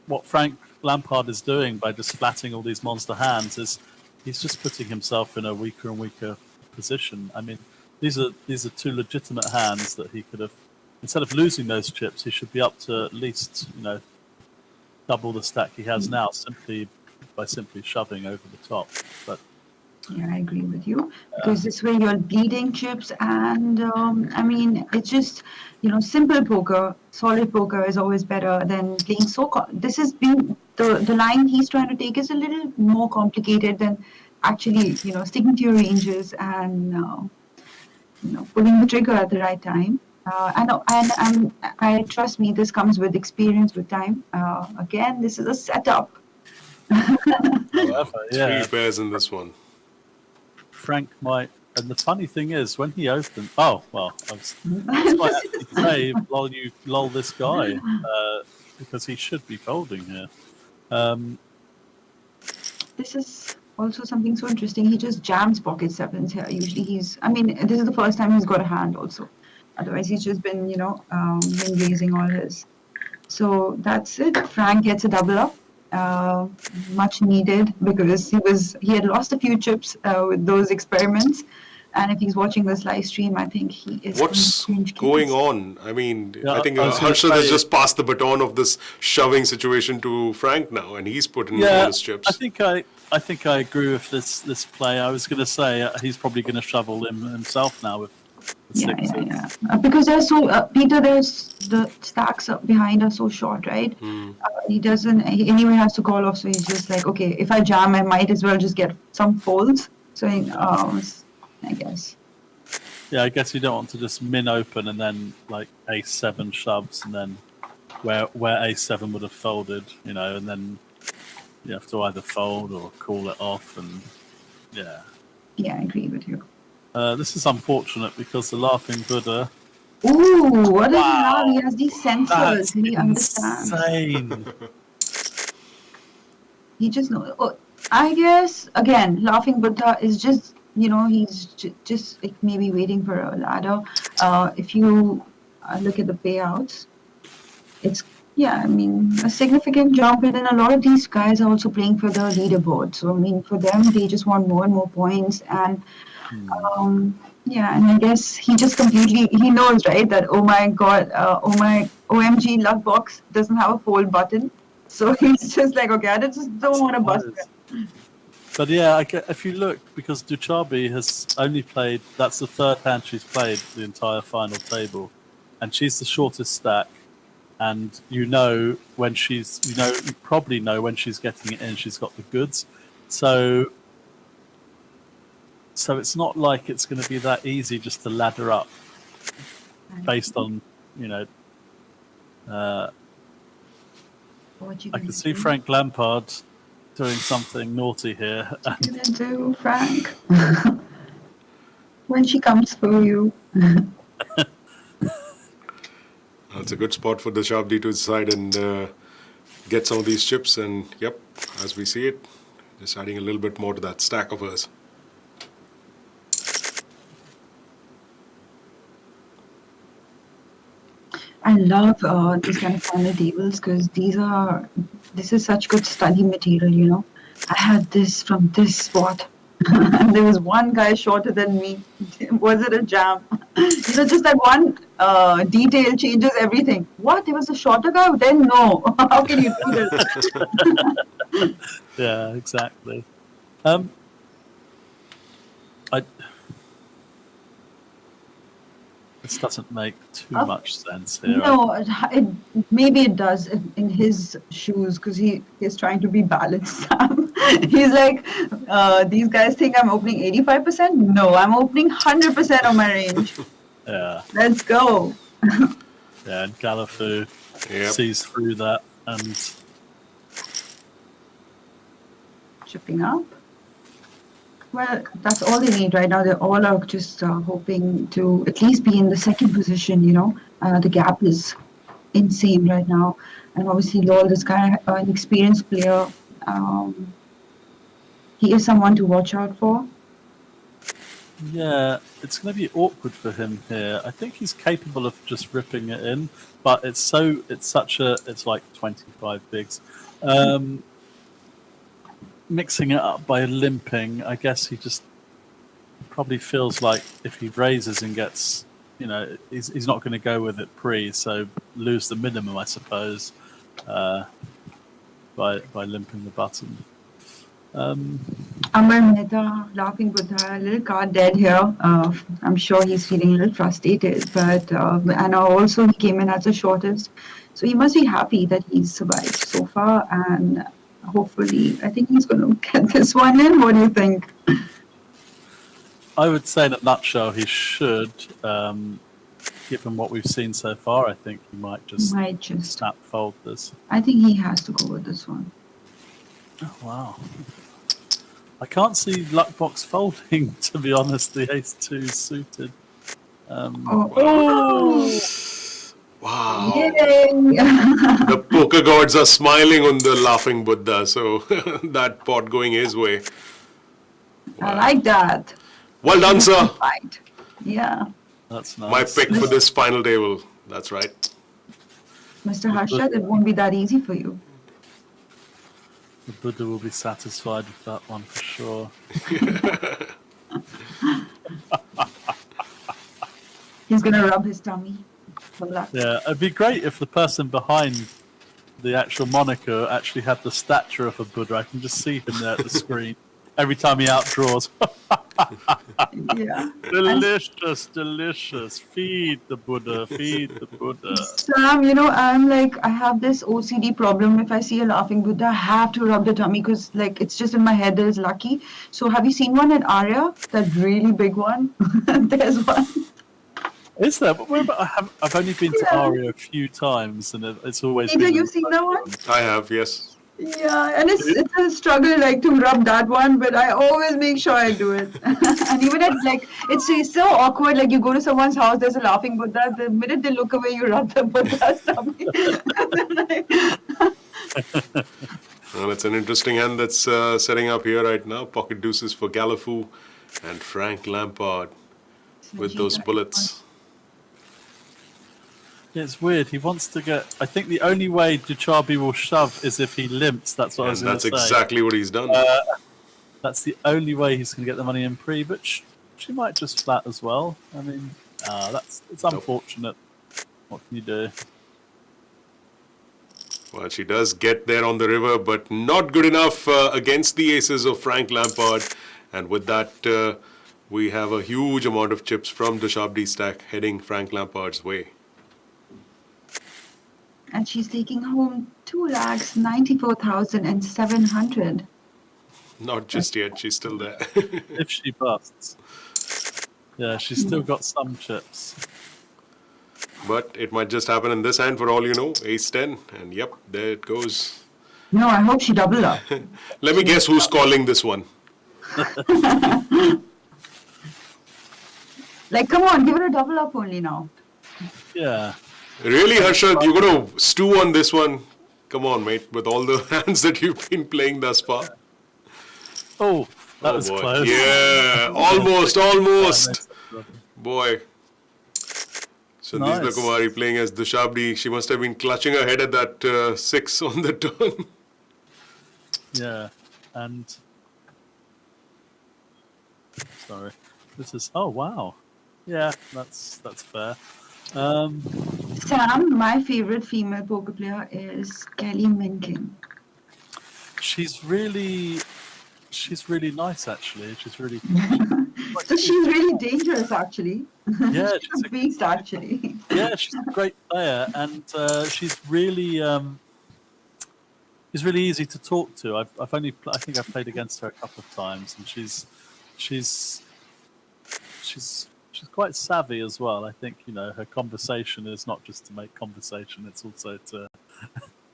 what Frank Lampard is doing by just flatting all these monster hands is he's just putting himself in a weaker and weaker position. I mean, these are two legitimate hands that he could have, instead of losing those chips, he should be up to at least double the stack he has now simply shoving over the top. But Yeah, I agree with you, because this way you're bleeding chips, and I mean, it's just simple poker, solid poker is always better than playing this has been the line he's trying to take is a little more complicated than actually sticking to your ranges and pulling the trigger at the right time. I trust me, this comes with experience, with time. Again, this is a setup. however, yeah, Three pairs in this one. Frank might. And the funny thing is, when he opened, I was quite happy to say, lull this guy, because he should be folding here. This is also something so interesting. He just jams pocket sevens here. Usually this is the first time he's got a hand also. Otherwise, he's just been, been raising all his. So that's it. Frank gets a double up. Much needed, because he had lost a few chips with those experiments. And if he's watching this live stream, I think he is. What's going on? I mean, Yeah, I think I was gonna Harshad has say- just passed the baton of this shoving situation to Frank now, and he's put in all his chips. I think I agree with this play. I was going to say he's probably going to shovel him himself now with the sixes. Yeah. Because there's Peter, there's the stacks up behind are so short, right? He anyway has to call off, so he's just like, okay, if I jam, I might as well just get some folds. So I guess. Yeah, I guess you don't want to just min open and then like ace-7 shoves, and then where ace-7 would have folded, and then you have to either fold or call it off, and yeah. Yeah, I agree with you. This is unfortunate because the Laughing Buddha. Ooh, what does he Wow. have? He has these sensors. That's He understands. insane. He just knows. Oh, I guess again, Laughing Buddha is just he's just like maybe waiting for a ladder. If you look at the payouts, it's a significant jump, and then a lot of these guys are also playing for the leaderboard. So I mean, for them, they just want more and more points, and and I guess he just he knows, right, that oh my god, OMG Luckbox doesn't have a fold button, so he's just like, okay, I just don't want to bust it. But yeah, if you look, because Duchabi has only played, that's the third hand she's played the entire final table, and she's the shortest stack, and you probably know when she's getting it in, she's got the goods, so it's not like it's going to be that easy just to ladder up based on, What you I can see Frank Lampard doing something naughty here. What are you gonna do, Frank? When she comes for you. It's a good spot for the Shabdi to decide and get some of these chips. And yep, as we see it, just adding a little bit more to that stack of hers. I love this kind of final tables because this is such good study material, you know. I had this from this spot. And there was one guy shorter than me. Was it a jam? You know, just that one detail changes everything. What? There was a shorter guy? Then no. How can you do this? Yeah, exactly. This doesn't make too much sense here. No, maybe it does in his shoes because he's trying to be balanced. He's like, these guys think I'm opening 85%. No, I'm opening 100% of my range. Yeah. Let's go. Yeah, and Galafu sees through that and Chipping up. Well, that's all they need right now. They all are just hoping to at least be in the second position, you know. The gap is insane right now. And obviously, Lol, this guy, an experienced player, he is someone to watch out for. yeah, it's going to be awkward for him here. I think he's capable of just ripping it in, but it's like 25 bigs. Mixing it up by limping, I guess he just probably feels like if he raises and gets, you know, he's not going to go with it pre, so lose the minimum, I suppose, by limping the button. Amar Mehta, Laughing Buddha, a little card dead here. I'm sure he's feeling a little frustrated, but and also he came in as the shortest, so he must be happy that he's survived so far, and hopefully, I think he's going to get this one in. What do you think? I would say in a nutshell, he should. Given what we've seen so far, I think he might just snap fold this. I think he has to go with this one. Oh, wow. I can't see Luckbox folding, to be honest. The ace-2 suited. Wow. Yay! The poker gods are smiling on the laughing Buddha, so that pot going his way. I like that. Well done, sir. Right. Yeah. That's nice. My pick for this final table. That's right. Mr. Harshad, it won't be that easy for you. The Buddha will be satisfied with that one for sure. He's going to rub his tummy. Yeah, it'd be great if the person behind the actual moniker actually had the stature of a Buddha. I can just see him there at the screen every time he outdraws. Yeah. Delicious, delicious. Feed the Buddha, feed the Buddha. Sam, you know, I have this OCD problem. If I see a laughing Buddha, I have to rub the tummy because, like, it's just in my head that it's lucky. So have you seen one at Arya? That really big one? There's one. Is there? I've only been to Aria a few times, and it's always. Peter, you've seen that one? I have, yes. Yeah, and it's a struggle, like, to rub that one, but I always make sure I do it. And even at, like, it's so awkward, like, you go to someone's house, there's a laughing Buddha, the minute they look away, you rub the Buddha's tummy. Well, it's an interesting hand that's setting up here right now. Pocket deuces for Galafu and Frank Lampard with those bullets. Yeah, it's weird. He wants to get. I think the only way Ducharby will shove is if he limps. That's what I was going to say. That's exactly what he's done. That's the only way he's going to get the money in pre. But she might just flat as well. I mean, it's unfortunate. What can you do? Well, she does get there on the river, but not good enough against the aces of Frank Lampard. And with that, we have a huge amount of chips from the Shabdi stack heading Frank Lampard's way. And she's taking home 2,94,700. Not just yet, she's still there. If she busts. Yeah, she's still got some chips. But it might just happen in this hand for all you know. Ace 10, and yep, there it goes. No, I hope she double up. Let me guess who's calling this one. Like, come on, give her a double up only now. Yeah. Really, Harshad, you're going to stew on this one? Come on, mate, with all the hands that you've been playing thus far. Oh, that was boy. close. Yeah, almost. Boy. Sanjeeta Nice. Kumari playing as Dushabdi. She must have been clutching her head at that 6 on the turn. Yeah, and sorry, this is. Oh wow, yeah, that's fair. Sam, my favorite female poker player is Kelly Minkin. She's really nice actually. She's really So she's really dangerous, actually. yeah, She's a beast, actually. yeah, she's a great player, and she's really easy to talk to. I think I've played against her a couple of times, and she's quite savvy as well. I think her conversation is not just to make conversation; it's also to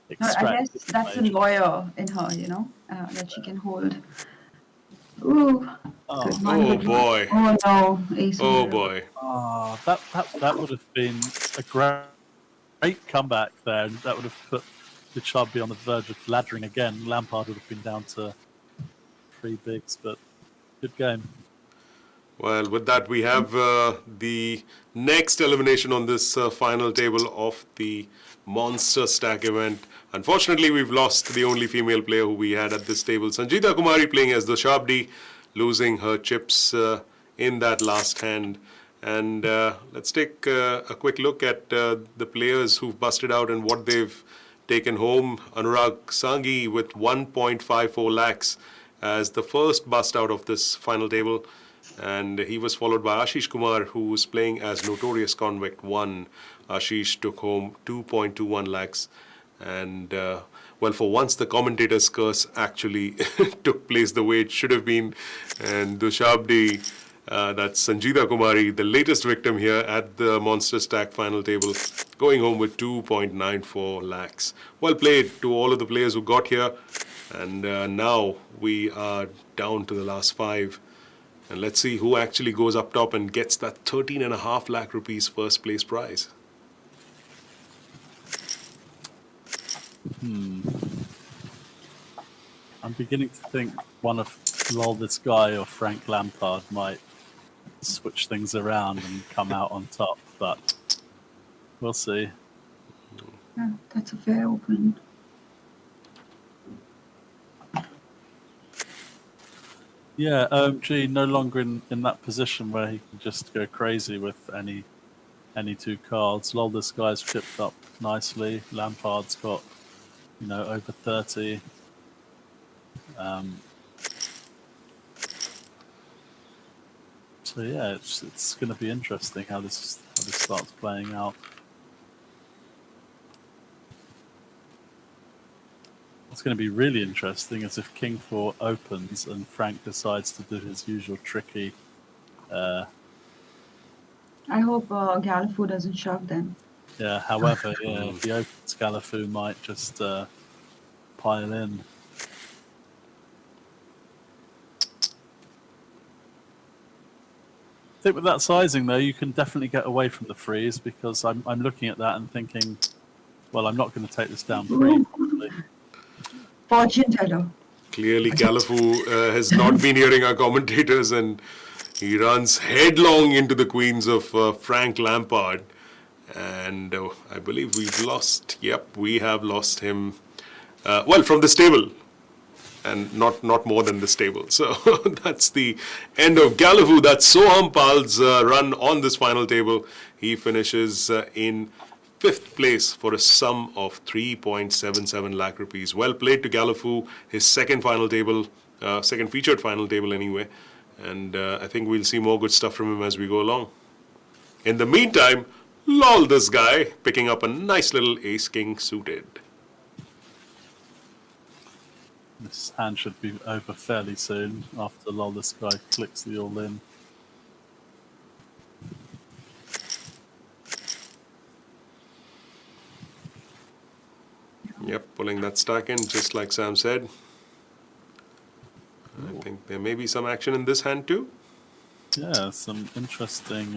extract. I guess that's a lawyer in her, that she can hold. Ooh. Oh, boy. Oh no, Ace. Oh boy. Oh, that would have been a great comeback there, and that would have put Dushabdi on the verge of laddering again. Lampard would have been down to 3 bigs, but good game. Well, with that, we have the next elimination on this final table of the Monster Stack event. Unfortunately, we've lost the only female player who we had at this table. Sanjeeta Kumari playing as Dushabdi, losing her chips in that last hand. And let's take a quick look at the players who've busted out and what they've taken home. Anurag Sangahi with 1.54 lakhs as the first bust out of this final table. And he was followed by Ashish Kumar, who was playing as Notorious Convict 1. Ashish took home 2.21 lakhs. And, well, for once, the commentator's curse actually took place the way it should have been. And Dushabdi, that's Sanjeeta Kumari, the latest victim here at the Monster Stack final table, going home with 2.94 lakhs. Well played to all of the players who got here. And now we are down to the last 5. And let's see who actually goes up top and gets that 13.5 lakh rupees first place prize. I'm beginning to think one of Lol This Guy or Frank Lampard might switch things around and come out on top, but we'll see. Yeah, that's a fair open. Yeah, OMG no longer in that position where he can just go crazy with any 2 cards. Lol This Guy's chipped up nicely. Lampard's got over 30. So yeah, it's going to be interesting how this starts playing out. What's going to be really interesting is if King 4 opens and Frank decides to do his usual tricky. I hope Galafu doesn't shove then. Yeah, however, if he opens, Galafu might just pile in. I think with that sizing, though, you can definitely get away from the freeze, because I'm looking at that and thinking, well, I'm not going to take this down free, probably. Fortune teller. Clearly, Galafu has not been hearing our commentators, and he runs headlong into the queens of Frank Lampard. And I believe we've lost. Yep, we have lost him. Well, from the stable. And not more than the stable. So that's the end of Galafu. That's Soham Pal's run on this final table. He finishes in 5th place for a sum of 3.77 lakh rupees. Well played to Galafu. His second final table, second featured final table anyway. And I think we'll see more good stuff from him as we go along. In the meantime, Lol This Guy picking up a nice little ace-king suited. This hand should be over fairly soon after Lol This Guy clicks the all-in. Yep, filling that stack in, just like Sam said. I think there may be some action in this hand too. Yeah, some interesting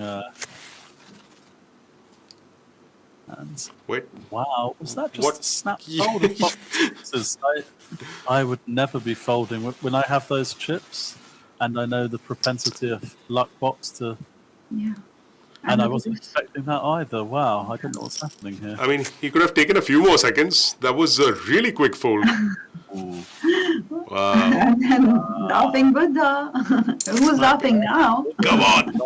hands. Wait. Wow, was that just What? a snap fold of boxes? I would never be folding when I have those chips, and I know the propensity of luck box to. Yeah. And I look at wasn't this. expecting that either. Wow, I don't know what's happening here. I mean, he could have taken a few more seconds. That was a really quick fold. Ooh. Wow. And then laughing Buddha. Who's laughing now? Come on.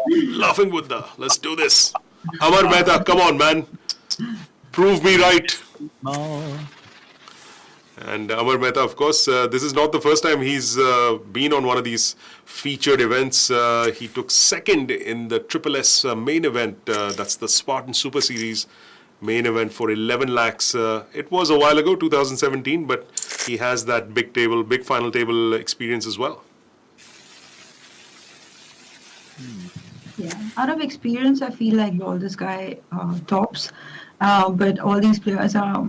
Laughing Buddha. Let's do this. Amar Mehta, come on, man. Prove me right. No. And Amar Mehta, of course, this is not the first time he's been on one of these featured events. He took second in the Triple S main event. That's the Spartan Super Series main event for 11 lakhs. It was a while ago, 2017, but he has that big final table experience as well. Yeah. Out of experience, I feel like all this guy tops. But all these players are,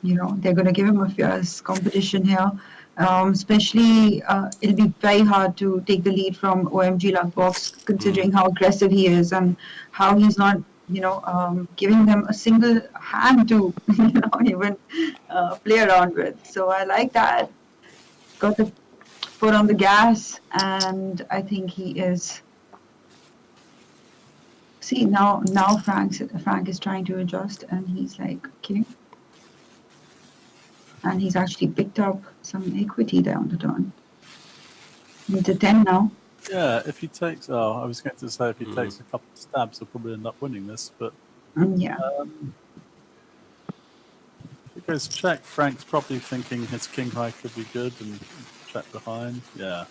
they're going to give him a fierce competition here. Especially, it'll be very hard to take the lead from OMG Luckbox, considering how aggressive he is and how he's not, giving them a single hand to, even play around with. So I like that. Got the foot on the gas, and I think he is. See, now Frank is trying to adjust, and he's like, okay. And he's actually picked up some equity there on the turn. He's at 10 now. Yeah, if he takes... Oh, I was going to say if he takes a couple of stabs, he'll probably end up winning this, but... Yeah. If he goes check, Frank's probably thinking his king high could be good, and check behind. Yeah.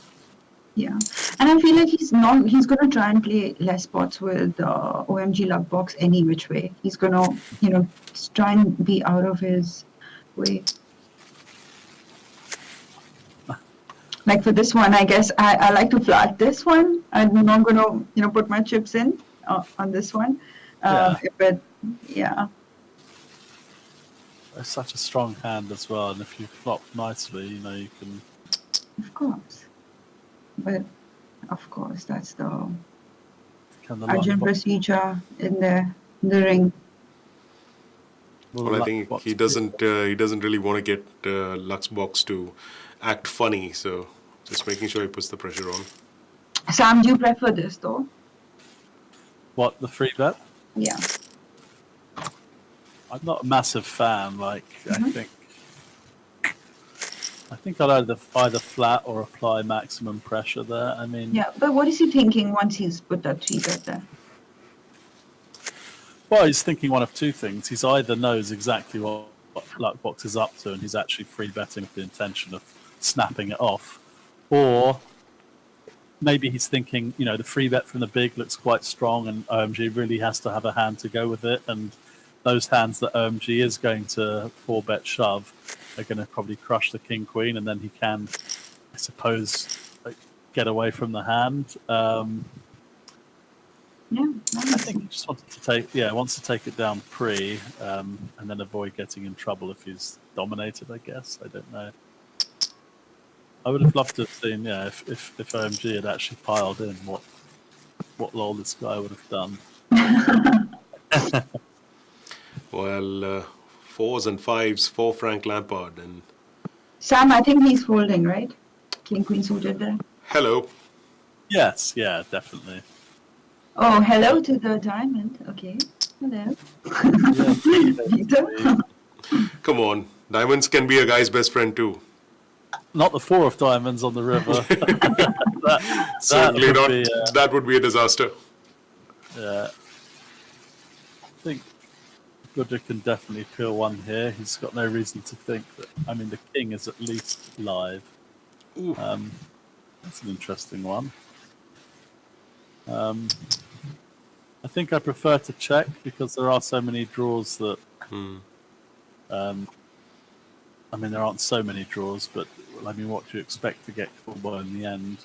Yeah, and I feel like he's going to try and play less spots with OMG Luckbox any which way. He's going to, try and be out of his way. Like for this one, I guess I like to flat this one. I'm not going to, put my chips in on this one. But yeah. It's such a strong hand as well, and if you flop nicely, you can... Of course. But, of course, that's the Arjun Pasricha in the ring. Well, I think he doesn't really want to get Luxbox to act funny, so just making sure he puts the pressure on. Sam, do you prefer this, though? What, the free bet? Yeah. I'm not a massive fan. I think I'd either flat or apply maximum pressure there. I mean... Yeah, but what is he thinking once he's put that 3-bet there? Well, he's thinking one of two things. He's either knows exactly what Luckbox is up to and he's actually free betting with the intention of snapping it off. Or maybe he's thinking, the free bet from the big looks quite strong and OMG really has to have a hand to go with it. And those hands that OMG is going to 4-bet shove are going to probably crush the king queen, and then he can, I suppose, get away from the hand. I think he just wants to take it down pre, and then avoid getting in trouble if he's dominated. I guess I don't know. I would have loved to have seen, if OMG had actually piled in, what lol this guy would have done. Well, 4s and 5s for Frank Lampard. And Sam, I think he's folding, right? King Queen suited there. Hello. Yes, yeah, definitely. Oh, hello to the diamond. Okay. Hello. Come on. Diamonds can be a guy's best friend too. Not the 4 of diamonds on the river. Certainly not. That would be a disaster. Yeah. I think Buddha can definitely peel one here. He's got no reason to think that... I mean, the king is at least live. That's an interesting one. I think I prefer to check because there are so many draws that... I mean, there aren't so many draws, but I mean, what do you expect to get called by in the end?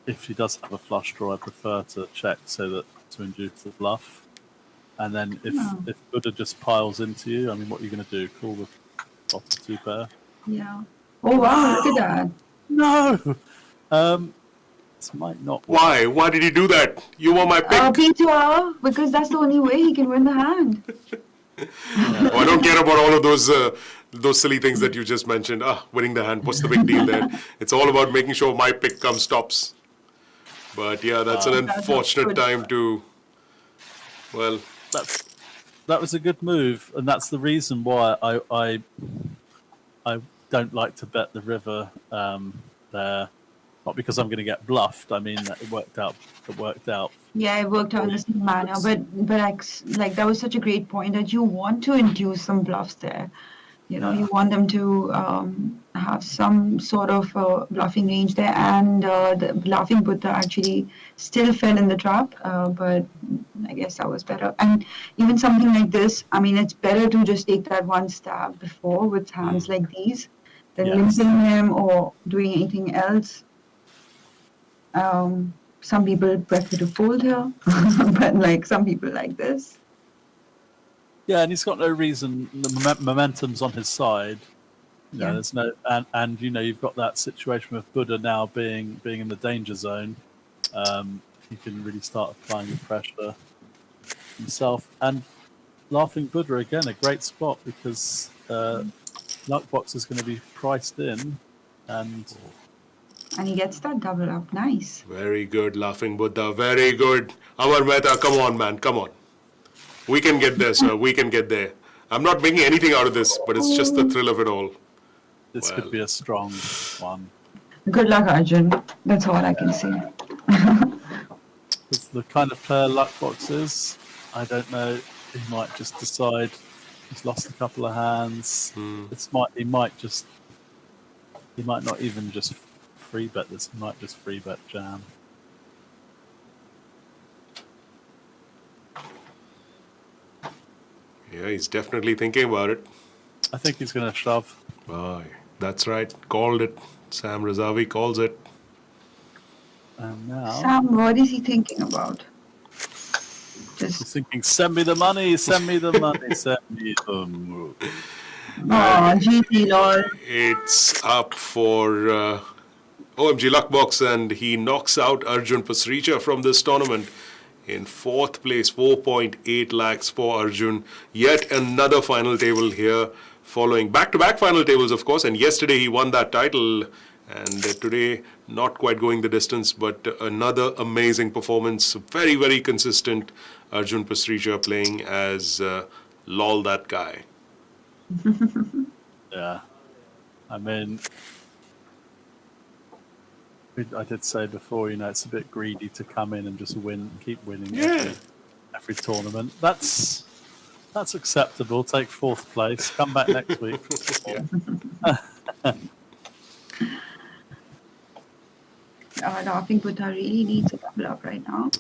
If he does have a flush draw, I prefer to check to induce the bluff. And then if Buddha just piles into you, I mean, what are you going to do? Call the off the two pair. Yeah. Oh wow! Look at that. No! This might not work. Why? Why did he do that? You were my pick. Peter, because that's the only way he can win the hand. Oh, I don't care about all of those silly things that you just mentioned. Winning the hand, what's the big deal there? It's all about making sure my pick comes tops. But yeah, that's an unfortunate time to, well... That was a good move, and that's the reason why I don't like to bet the river there. Not because I'm going to get bluffed. I mean, it worked out. Yeah, it worked out in the same manner. But like that was such a great point that you want to induce some bluffs there. You know, you want them to have some sort of bluffing range there, and the bluffing Buddha actually still fell in the trap. But I guess that was better. And even something like this, I mean, it's better to just take that one stab before with hands like these than limping him or doing anything else. Some people prefer to fold here, but like some people like this. Yeah, and he's got no reason. The momentum's on his side. You know, there's no, and you know, you've got that situation with Buddha now being in the danger zone. He can really start applying the pressure himself. And Laughing Buddha again, a great spot because Luckbox is going to be priced in, and he gets that double up. Nice. Very good, Laughing Buddha. Very good. Amar Mehta, come on, man. Come on. We can get there, sir. We can get there. I'm not making anything out of this, but it's just the thrill of it all. This could be a strong one. Good luck, Arjun. That's all I can say. It's the kind of player Luckbox is. I don't know. He might just decide he's lost a couple of hands. He might not even just free bet this. He might just free bet jam. Yeah, he's definitely thinking about it. I think he's going to shove. Aye, that's right. Called it. Sam Razavi calls it. And now... Sam, what is he thinking about? He's thinking, send me the money, send me the money, send me the money. Oh, GT, lol. It's up for OMG Luckbox, and he knocks out Arjun Pasricha from this tournament. In fourth place, 4.8 lakhs for Arjun. Yet another final table here, following back-to-back final tables, of course. And yesterday he won that title, and today not quite going the distance, but another amazing performance. Very, very consistent. Arjun Pasricha playing as LOL that guy. Yeah, I mean, I did say before, you know, it's a bit greedy to come in and just keep winning every tournament. That's acceptable. Take fourth place. Come back next week. Laughing Buddha really needs a double up right now.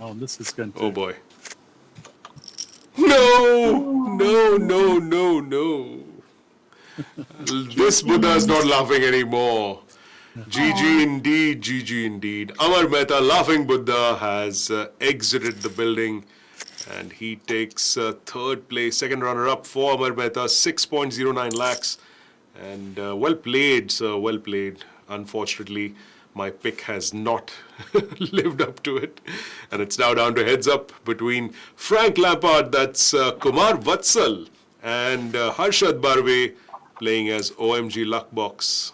Oh, this is going to... Oh boy. No. This Buddha is not laughing anymore. GG indeed. Amar Mehta, Laughing Buddha, has exited the building, and he takes third place, second runner-up for Amar Mehta, 6.09 lakhs. And well played, sir, well played. Unfortunately, my pick has not lived up to it. And it's now down to heads up between Frank Lampard, that's Kumar Vatsal, and Harshad Barve playing as OMG Luckbox.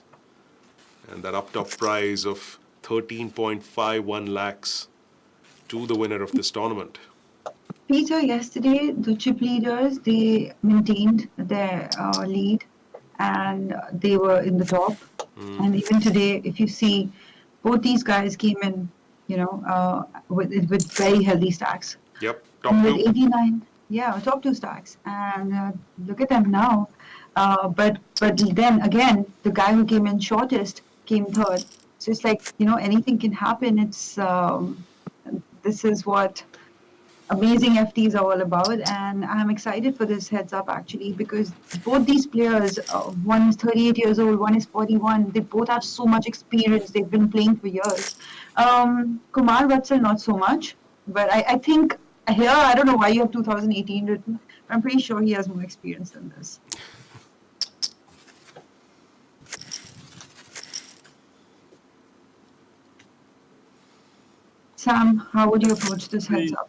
And that up top prize of 13.51 lakhs to the winner of this tournament. Peter, yesterday the chip leaders, they maintained their lead and they were in the top. And even today, if you see, both these guys came in, you know, with very healthy stacks. Yep, top two. 89, top two stacks. And look at them now. But then again, the guy who came in shortest came third. So it's like, you know, anything can happen. It's this is what amazing FTs are all about, and I'm excited for this heads up actually, because both these players, one is 38 years old, one is 41, they both have so much experience, they've been playing for years. Kumar Vatsal not so much, but I think here, I don't know why you have 2018 written, I'm pretty sure he has more experience than this. Sam, how would you approach this heads up?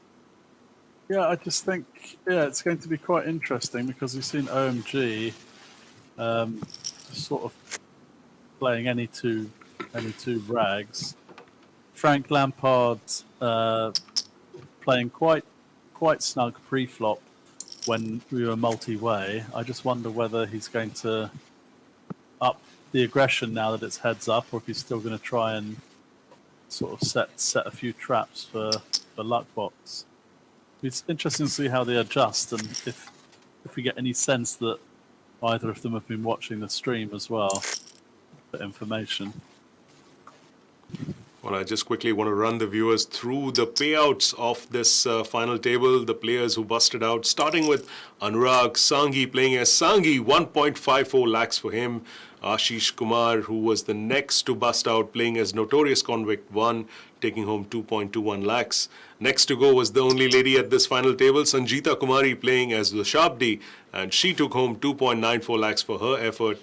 Yeah, I just think it's going to be quite interesting because we've seen OMG sort of playing any two rags. Frank Lampard playing quite snug pre-flop when we were multi-way. I just wonder whether he's going to up the aggression now that it's heads up, or if he's still going to try and sort of set a few traps for Luckbox. It's interesting to see how they adjust, and if we get any sense that either of them have been watching the stream as well for information. Well, I just quickly want to run the viewers through the payouts of this final table, the players who busted out, starting with Anurag Sangahi playing as Sangahi, 1.54 lakhs for him. Ashish Kumar, who was the next to bust out, playing as Notorious Convict 1, taking home 2.21 lakhs. Next to go was the only lady at this final table, Sanjeeta Kumari, playing as the Shabdi, and she took home 2.94 lakhs for her effort.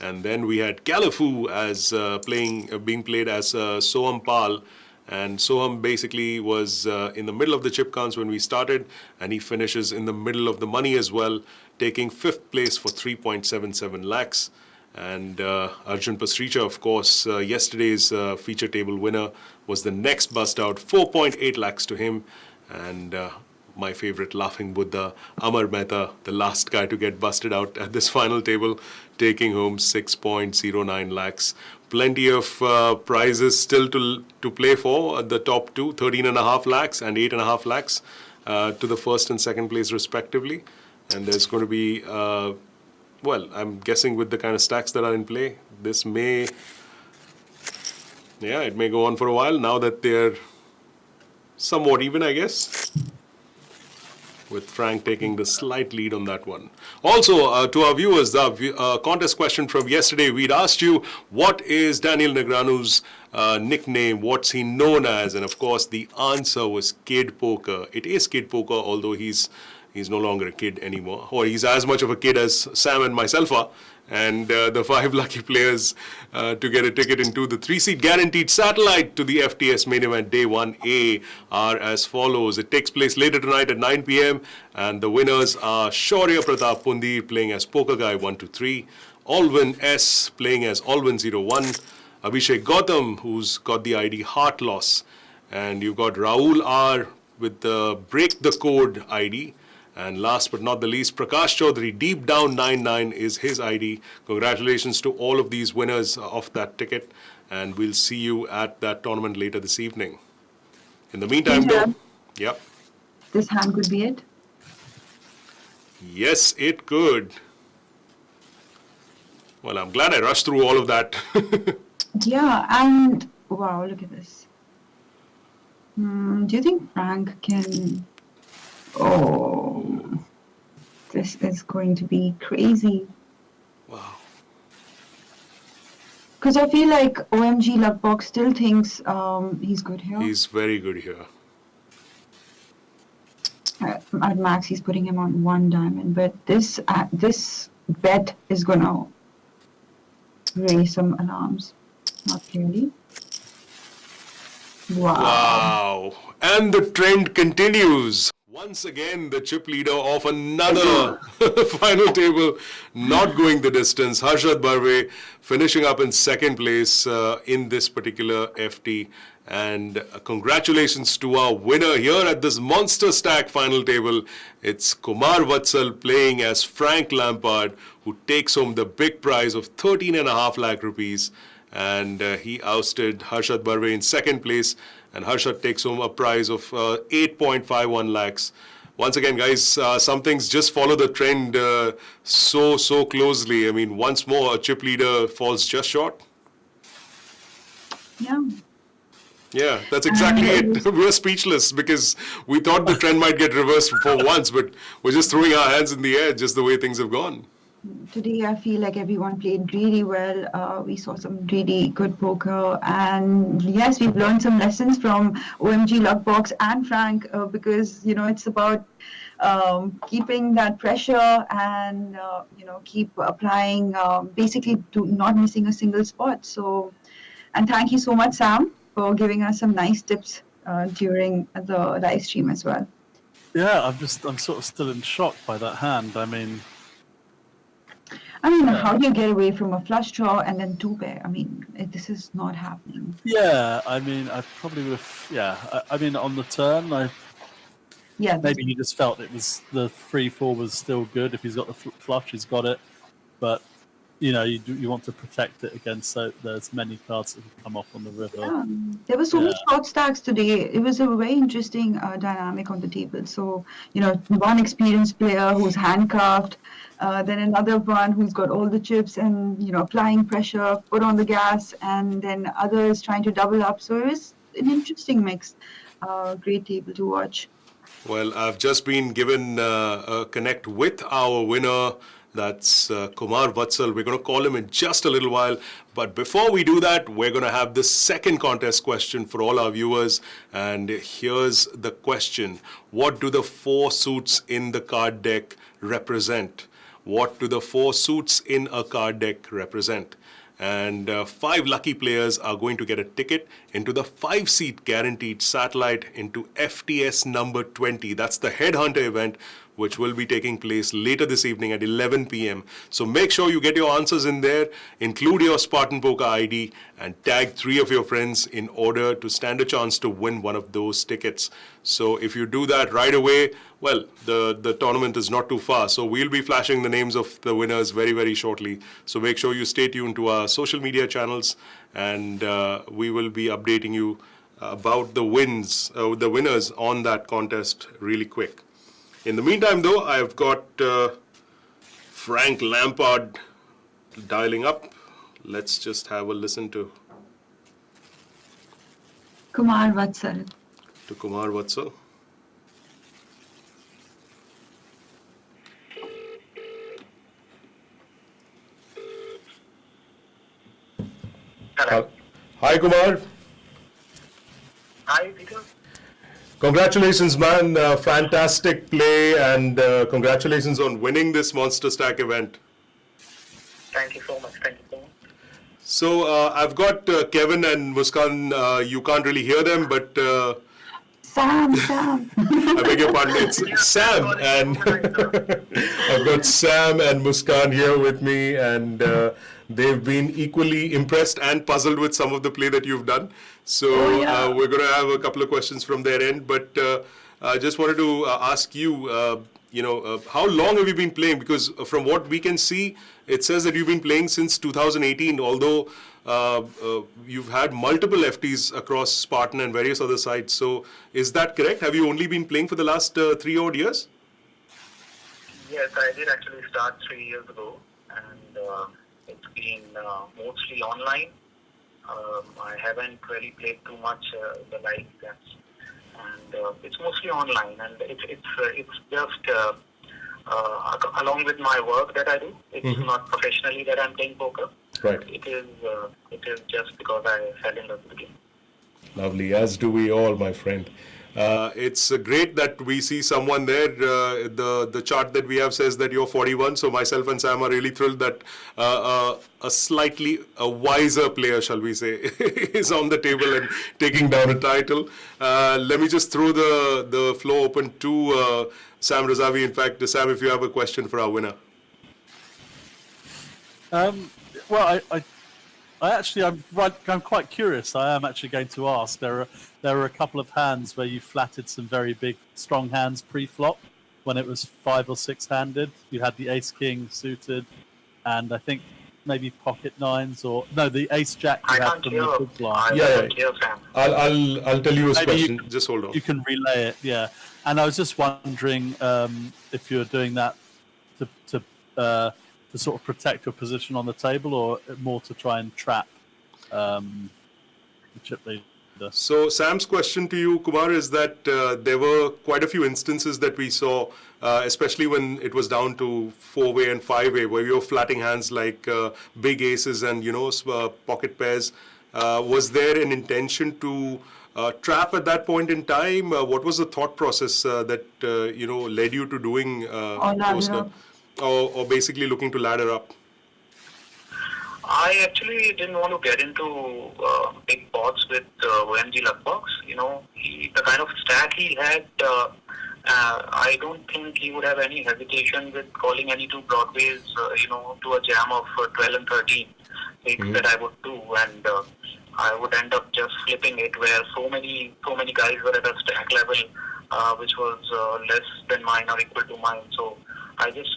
And then we had Califu as being played as Soham Pal. And Soham basically was in the middle of the chip counts when we started, and he finishes in the middle of the money as well, taking 5th place for 3.77 lakhs. And Arjun Pasricha, of course, yesterday's feature table winner, was the next bust out, 4.8 lakhs to him. And my favorite laughing Buddha, Amar Mehta, the last guy to get busted out at this final table, taking home 6.09 lakhs. Plenty of prizes still to play for. The top two, 13.5 lakhs and 8.5 lakhs to the first and second place respectively. And there's going to be, well, I'm guessing with the kind of stacks that are in play, this may, it may go on for a while now that they're somewhat even, I guess, with Frank taking the slight lead on that one. Also, to our viewers, the contest question from yesterday, we'd asked you, what is Daniel Negreanu's nickname? What's he known as? And of course, the answer was Kid Poker. It is Kid Poker, although he's no longer a kid anymore. Or he's as much of a kid as Sam and myself are. And the 5 lucky players to get a ticket into the 3-seat guaranteed satellite to the FTS main event day 1A are as follows. It takes place later tonight at 9 p.m. and the winners are Shaurya Pratap Pundir playing as Poker Guy 123, Alvin S playing as Alvin 01, Abhishek Gautam, who's got the ID Heart Loss, and you've got Rahul R with the Break the Code ID. And last but not the least, Prakash Chaudhary, Deep Down 99 is his ID. Congratulations to all of these winners of that ticket. And we'll see you at that tournament later this evening. In the meantime, though, yep. This hand could be it? Yes, it could. Well, I'm glad I rushed through all of that. Yeah, and wow, look at this. Do you think Frank can... Oh, this is going to be crazy. Wow. Because I feel like OMG Luckbox still thinks he's good here. He's very good here. At max, he's putting him on 1 diamond, but this bet is gonna raise some alarms. Not clearly. Wow. And the trend continues. Once again, the chip leader of another final table, not going the distance. Harshad Barve finishing up in second place in this particular FT. And congratulations to our winner here at this Monster Stack final table. It's Kumar Vatsal playing as Frank Lampard, who takes home the big prize of 13.5 lakh rupees. And he ousted Harshad Barve in second place. And Harshad takes home a prize of 8.51 lakhs. Once again, guys, some things just follow the trend so closely. I mean, once more, a chip leader falls just short. Yeah. Yeah, that's exactly it. We're speechless because we thought the trend might get reversed for once, but we're just throwing our hands in the air just the way things have gone. Today, I feel like everyone played really well. We saw some really good poker. And yes, we've learned some lessons from OMG Luckbox and Frank because, it's about keeping that pressure and keep applying, basically to not missing a single spot. So, and thank you so much, Sam, for giving us some nice tips during the live stream as well. Yeah, I'm sort of still in shock by that hand. I mean, how do you get away from a flush draw and then two pair? This is not happening. yeah, I mean, I probably would have. Yeah, I mean, on the turn, maybe he just felt it was the 3-4 was still good. If he's got the flush, he's got it. But you want to protect it against there's many cards that can come off on the river. Yeah. There were so many short stacks today. It was a very interesting dynamic on the table. So, one experienced player who's handcuffed, then another one who's got all the chips and, applying pressure, put on the gas, and then others trying to double up. So it was an interesting mix. Great table to watch. Well, I've just been given a connect with our winner. That's Kumar Vatsal. We're going to call him in just a little while. But before we do that, we're going to have the second contest question for all our viewers. And here's the question. What do the 4 suits in the card deck represent? What do the 4 suits in a card deck represent? And 5 lucky players are going to get a ticket into the 5-seat guaranteed satellite into FTS number 20. That's the Headhunter event, which will be taking place later this evening at 11 p.m. So make sure you get your answers in there, include your Spartan Poker ID, and tag 3 of your friends in order to stand a chance to win one of those tickets. So if you do that right away, well, the tournament is not too far. So we'll be flashing the names of the winners very, very shortly. So make sure you stay tuned to our social media channels, and we will be updating you about the winners on that contest really quick. In the meantime, though, I've got Frank Lampard dialing up. Let's just have a listen to Kumar Vatsal. Kumar Vatsal. Hello. Hi, Kumar. Hi, Peter. Congratulations, man. Fantastic play, and congratulations on winning this Monster Stack event. Thank you so much. So I've got Kevin and Muskan. You can't really hear them, but Sam. I beg your pardon. It's Sam, and I've got Sam and Muskan here with me, and they've been equally impressed and puzzled with some of the play that you've done. So we're going to have a couple of questions from their end, but I just wanted to ask you, how long have you been playing? Because from what we can see, it says that you've been playing since 2018, although you've had multiple FTs across Spartan and various other sites. So is that correct? Have you only been playing for the last 3 odd years? Yes, I did actually start 3 years ago, and it's been mostly online. I haven't really played too much the live games, and it's mostly online, and it's just along with my work that I do. It's not professionally that I'm playing poker. Right. It is just because I fell in love with the game. Lovely, as do we all, my friend. It's great that we see someone there. The chart that we have says that you're 41, so myself and Sam are really thrilled that a slightly wiser player, shall we say, is on the table and taking down a title. Let me just throw the floor open to Sam Razavi. In fact, Sam, if you have a question for our winner. Well, I'm quite curious. I am actually going to ask. There are a couple of hands where you flatted some very big, strong hands pre-flop when it was 5 or 6-handed. You had the Ace King suited, and I think maybe pocket nines the Ace Jack. You had from the big blind. I'll tell you a question. Just hold on. You can relay it, yeah. And I was just wondering if you're doing that to sort of protect your position on the table, or more to try and trap the chip leader. So Sam's question to you, Kumar, is that there were quite a few instances that we saw, especially when it was down to 4-way and 5-way, where you were flatting hands like big aces and pocket pairs. Was there an intention to trap at that point in time? What was the thought process that led you to doing ladder or basically looking to ladder up? I actually didn't want to get into big pots with OMG Luckbox. The kind of stack he had, I don't think he would have any hesitation with calling any two broadways, to a jam of 12 and 13 things that I would do, and I would end up just flipping it where so many guys were at a stack level which was less than mine or equal to mine. So I just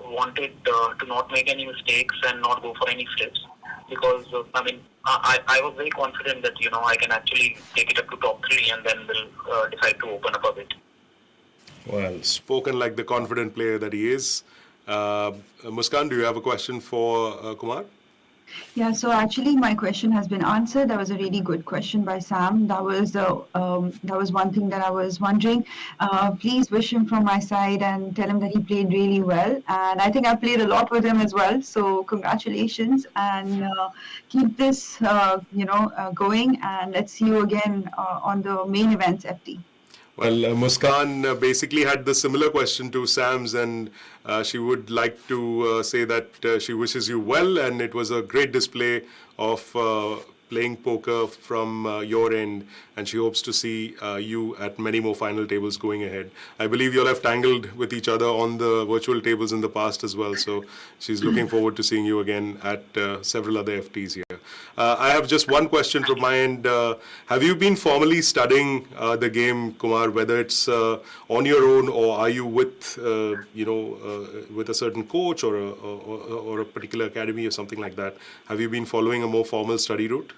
wanted to not make any mistakes and not go for any flips, because I was very confident that I can actually take it up to top 3 and then will decide to open up a bit. Well, spoken like the confident player that he is. Muskan, do you have a question for Kumar? Yeah, so actually my question has been answered. That was a really good question by Sam. That was one thing that I was wondering. Please wish him from my side and tell him that he played really well. And I think I played a lot with him as well. So congratulations, and keep this going. And let's see you again on the main events, FT. Well, Muskan basically had the similar question to Sam's, and she would like to say that she wishes you well, and it was a great display of playing poker from your end, and she hopes to see you at many more final tables going ahead. I believe you all have tangled with each other on the virtual tables in the past as well, so she's looking forward to seeing you again at several other FTs here. I have just one question from my end. Have you been formally studying the game, Kumar, whether it's on your own, or are you with with a certain coach or a particular academy or something like that? Have you been following a more formal study route?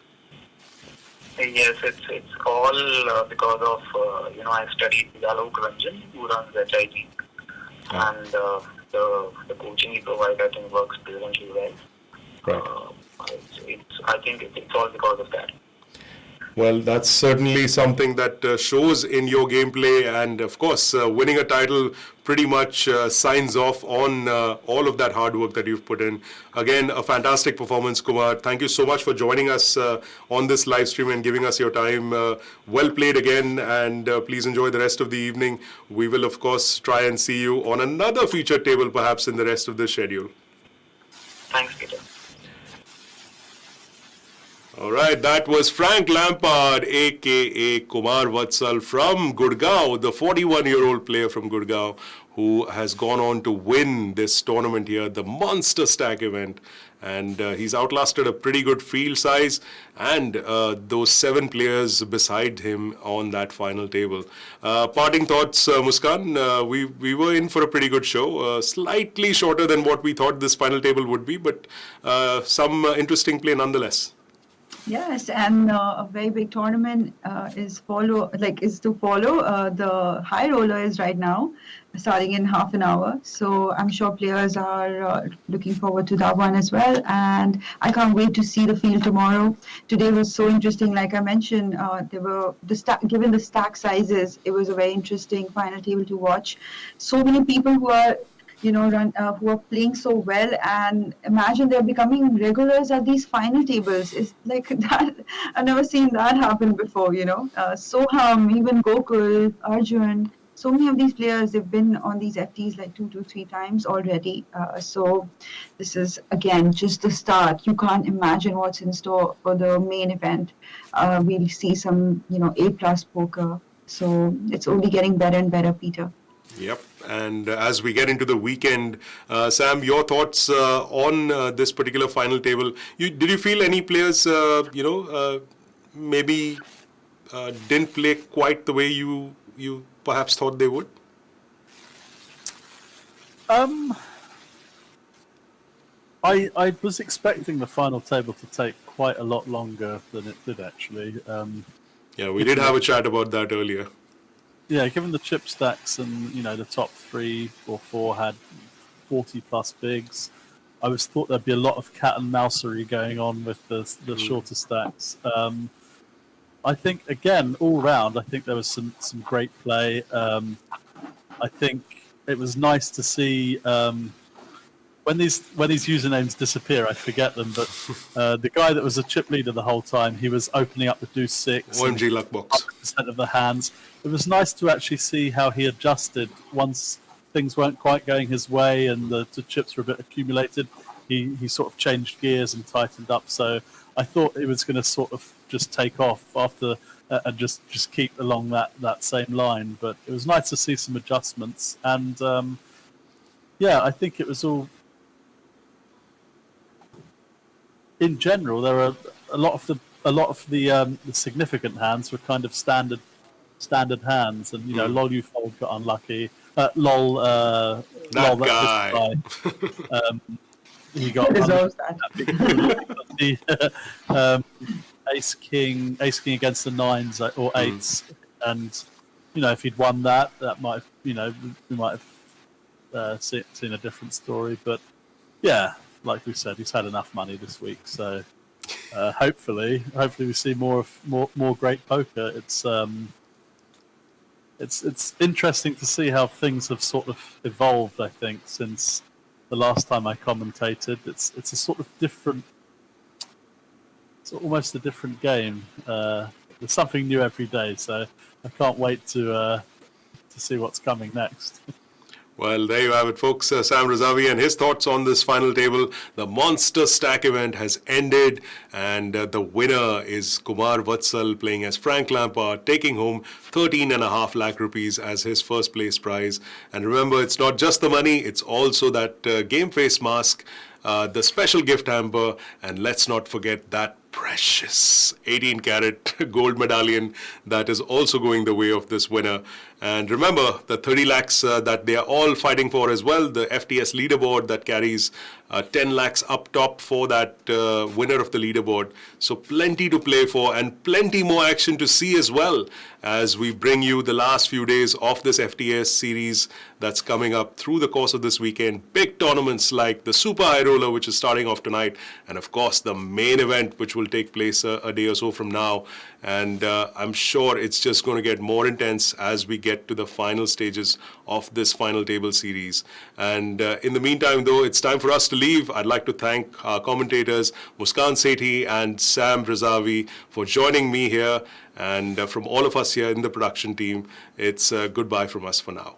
Yes, it's all because of I studied with Alok Ranjan, who runs HIG, and the coaching he provides, I think, works brilliantly well. Right. I think it's all because of that. Well, that's certainly something that shows in your gameplay, and of course, winning a title pretty much signs off on all of that hard work that you've put in. Again, a fantastic performance, Kumar. Thank you so much for joining us on this live stream and giving us your time. Well played again, and please enjoy the rest of the evening. We will, of course, try and see you on another featured table, perhaps in the rest of the schedule. Thanks, Peter. All right, that was Frank Lampard, aka Kumar Vatsal from Gurgaon, the 41-year-old player from Gurgaon who has gone on to win this tournament here, the Monster Stack event. And he's outlasted a pretty good field size and those 7 players beside him on that final table. Parting thoughts, Muskan, we were in for a pretty good show, slightly shorter than what we thought this final table would be, but some interesting play nonetheless. Yes, and a very big tournament is to follow. The high roller is right now, starting in half an hour. So I'm sure players are looking forward to that one as well. And I can't wait to see the field tomorrow. Today was so interesting. Like I mentioned, given the stack sizes, it was a very interesting final table to watch. So many people who are who are playing so well, and imagine they're becoming regulars at these final tables. It's like that. I've never seen that happen before, Soham, even Gokul, Arjun, so many of these players, they've been on these FTs like 2 to 3 times already. So this is, again, just the start. You can't imagine what's in store for the main event. We'll see some, A+ poker. So it's only getting better and better, Peter. Yep. And as we get into the weekend, Sam, your thoughts on this particular final table? Did you feel any players, maybe didn't play quite the way you perhaps thought they would? I was expecting the final table to take quite a lot longer than it did, actually. Yeah, we did have a chat about that earlier. Yeah, given the chip stacks and, the top 3 or 4 had 40 plus bigs, I was thought there'd be a lot of cat and mousery going on with the shorter stacks. I think, again, all round, I think there was some great play. I think it was nice to see when these usernames disappear, I forget them. But the guy that was a chip leader the whole time, he was opening up the deuce 6. OMG luck box. 100% of the hands. It was nice to actually see how he adjusted once things weren't quite going his way and the chips were a bit accumulated. He sort of changed gears and tightened up. So I thought it was going to sort of just take off after and just keep along that same line. But it was nice to see some adjustments. And I think it was all. In general, there are a lot of the significant hands were kind of standard hands, and Lol You Fold got unlucky. Lol, that guy. He got deserves that. Ace King against the 9s or 8s, and if he'd won that might have we might have seen a different story. But yeah, like we said, he's had enough money this week, so hopefully we see more great poker. It's interesting to see how things have sort of evolved. I think since the last time I commentated, it's a sort of different. It's almost a different game. There's something new every day, so I can't wait to see what's coming next. Well, there you have it, folks. Sam Razavi and his thoughts on this final table. The Monster Stack event has ended, and the winner is Kumar Vatsal playing as Frank Lampard, taking home 13.5 lakh rupees as his first place prize. And remember, it's not just the money, it's also that game face mask, the special gift hamper, and let's not forget that precious 18-carat gold medallion that is also going the way of this winner. And remember, the 30 lakhs that they are all fighting for as well, the FTS leaderboard that carries 10 lakhs up top for that winner of the leaderboard. So plenty to play for and plenty more action to see as well as we bring you the last few days of this FTS series that's coming up through the course of this weekend. Big tournaments like the Super High Roller, which is starting off tonight, and of course the main event, which will take place a day or so from now. And I'm sure it's just going to get more intense as we get to the final stages of this final table series. And in the meantime, though, it's time for us to leave. I'd like to thank our commentators, Muskan Sethi and Sam Razavi, for joining me here. And from all of us here in the production team, it's goodbye from us for now.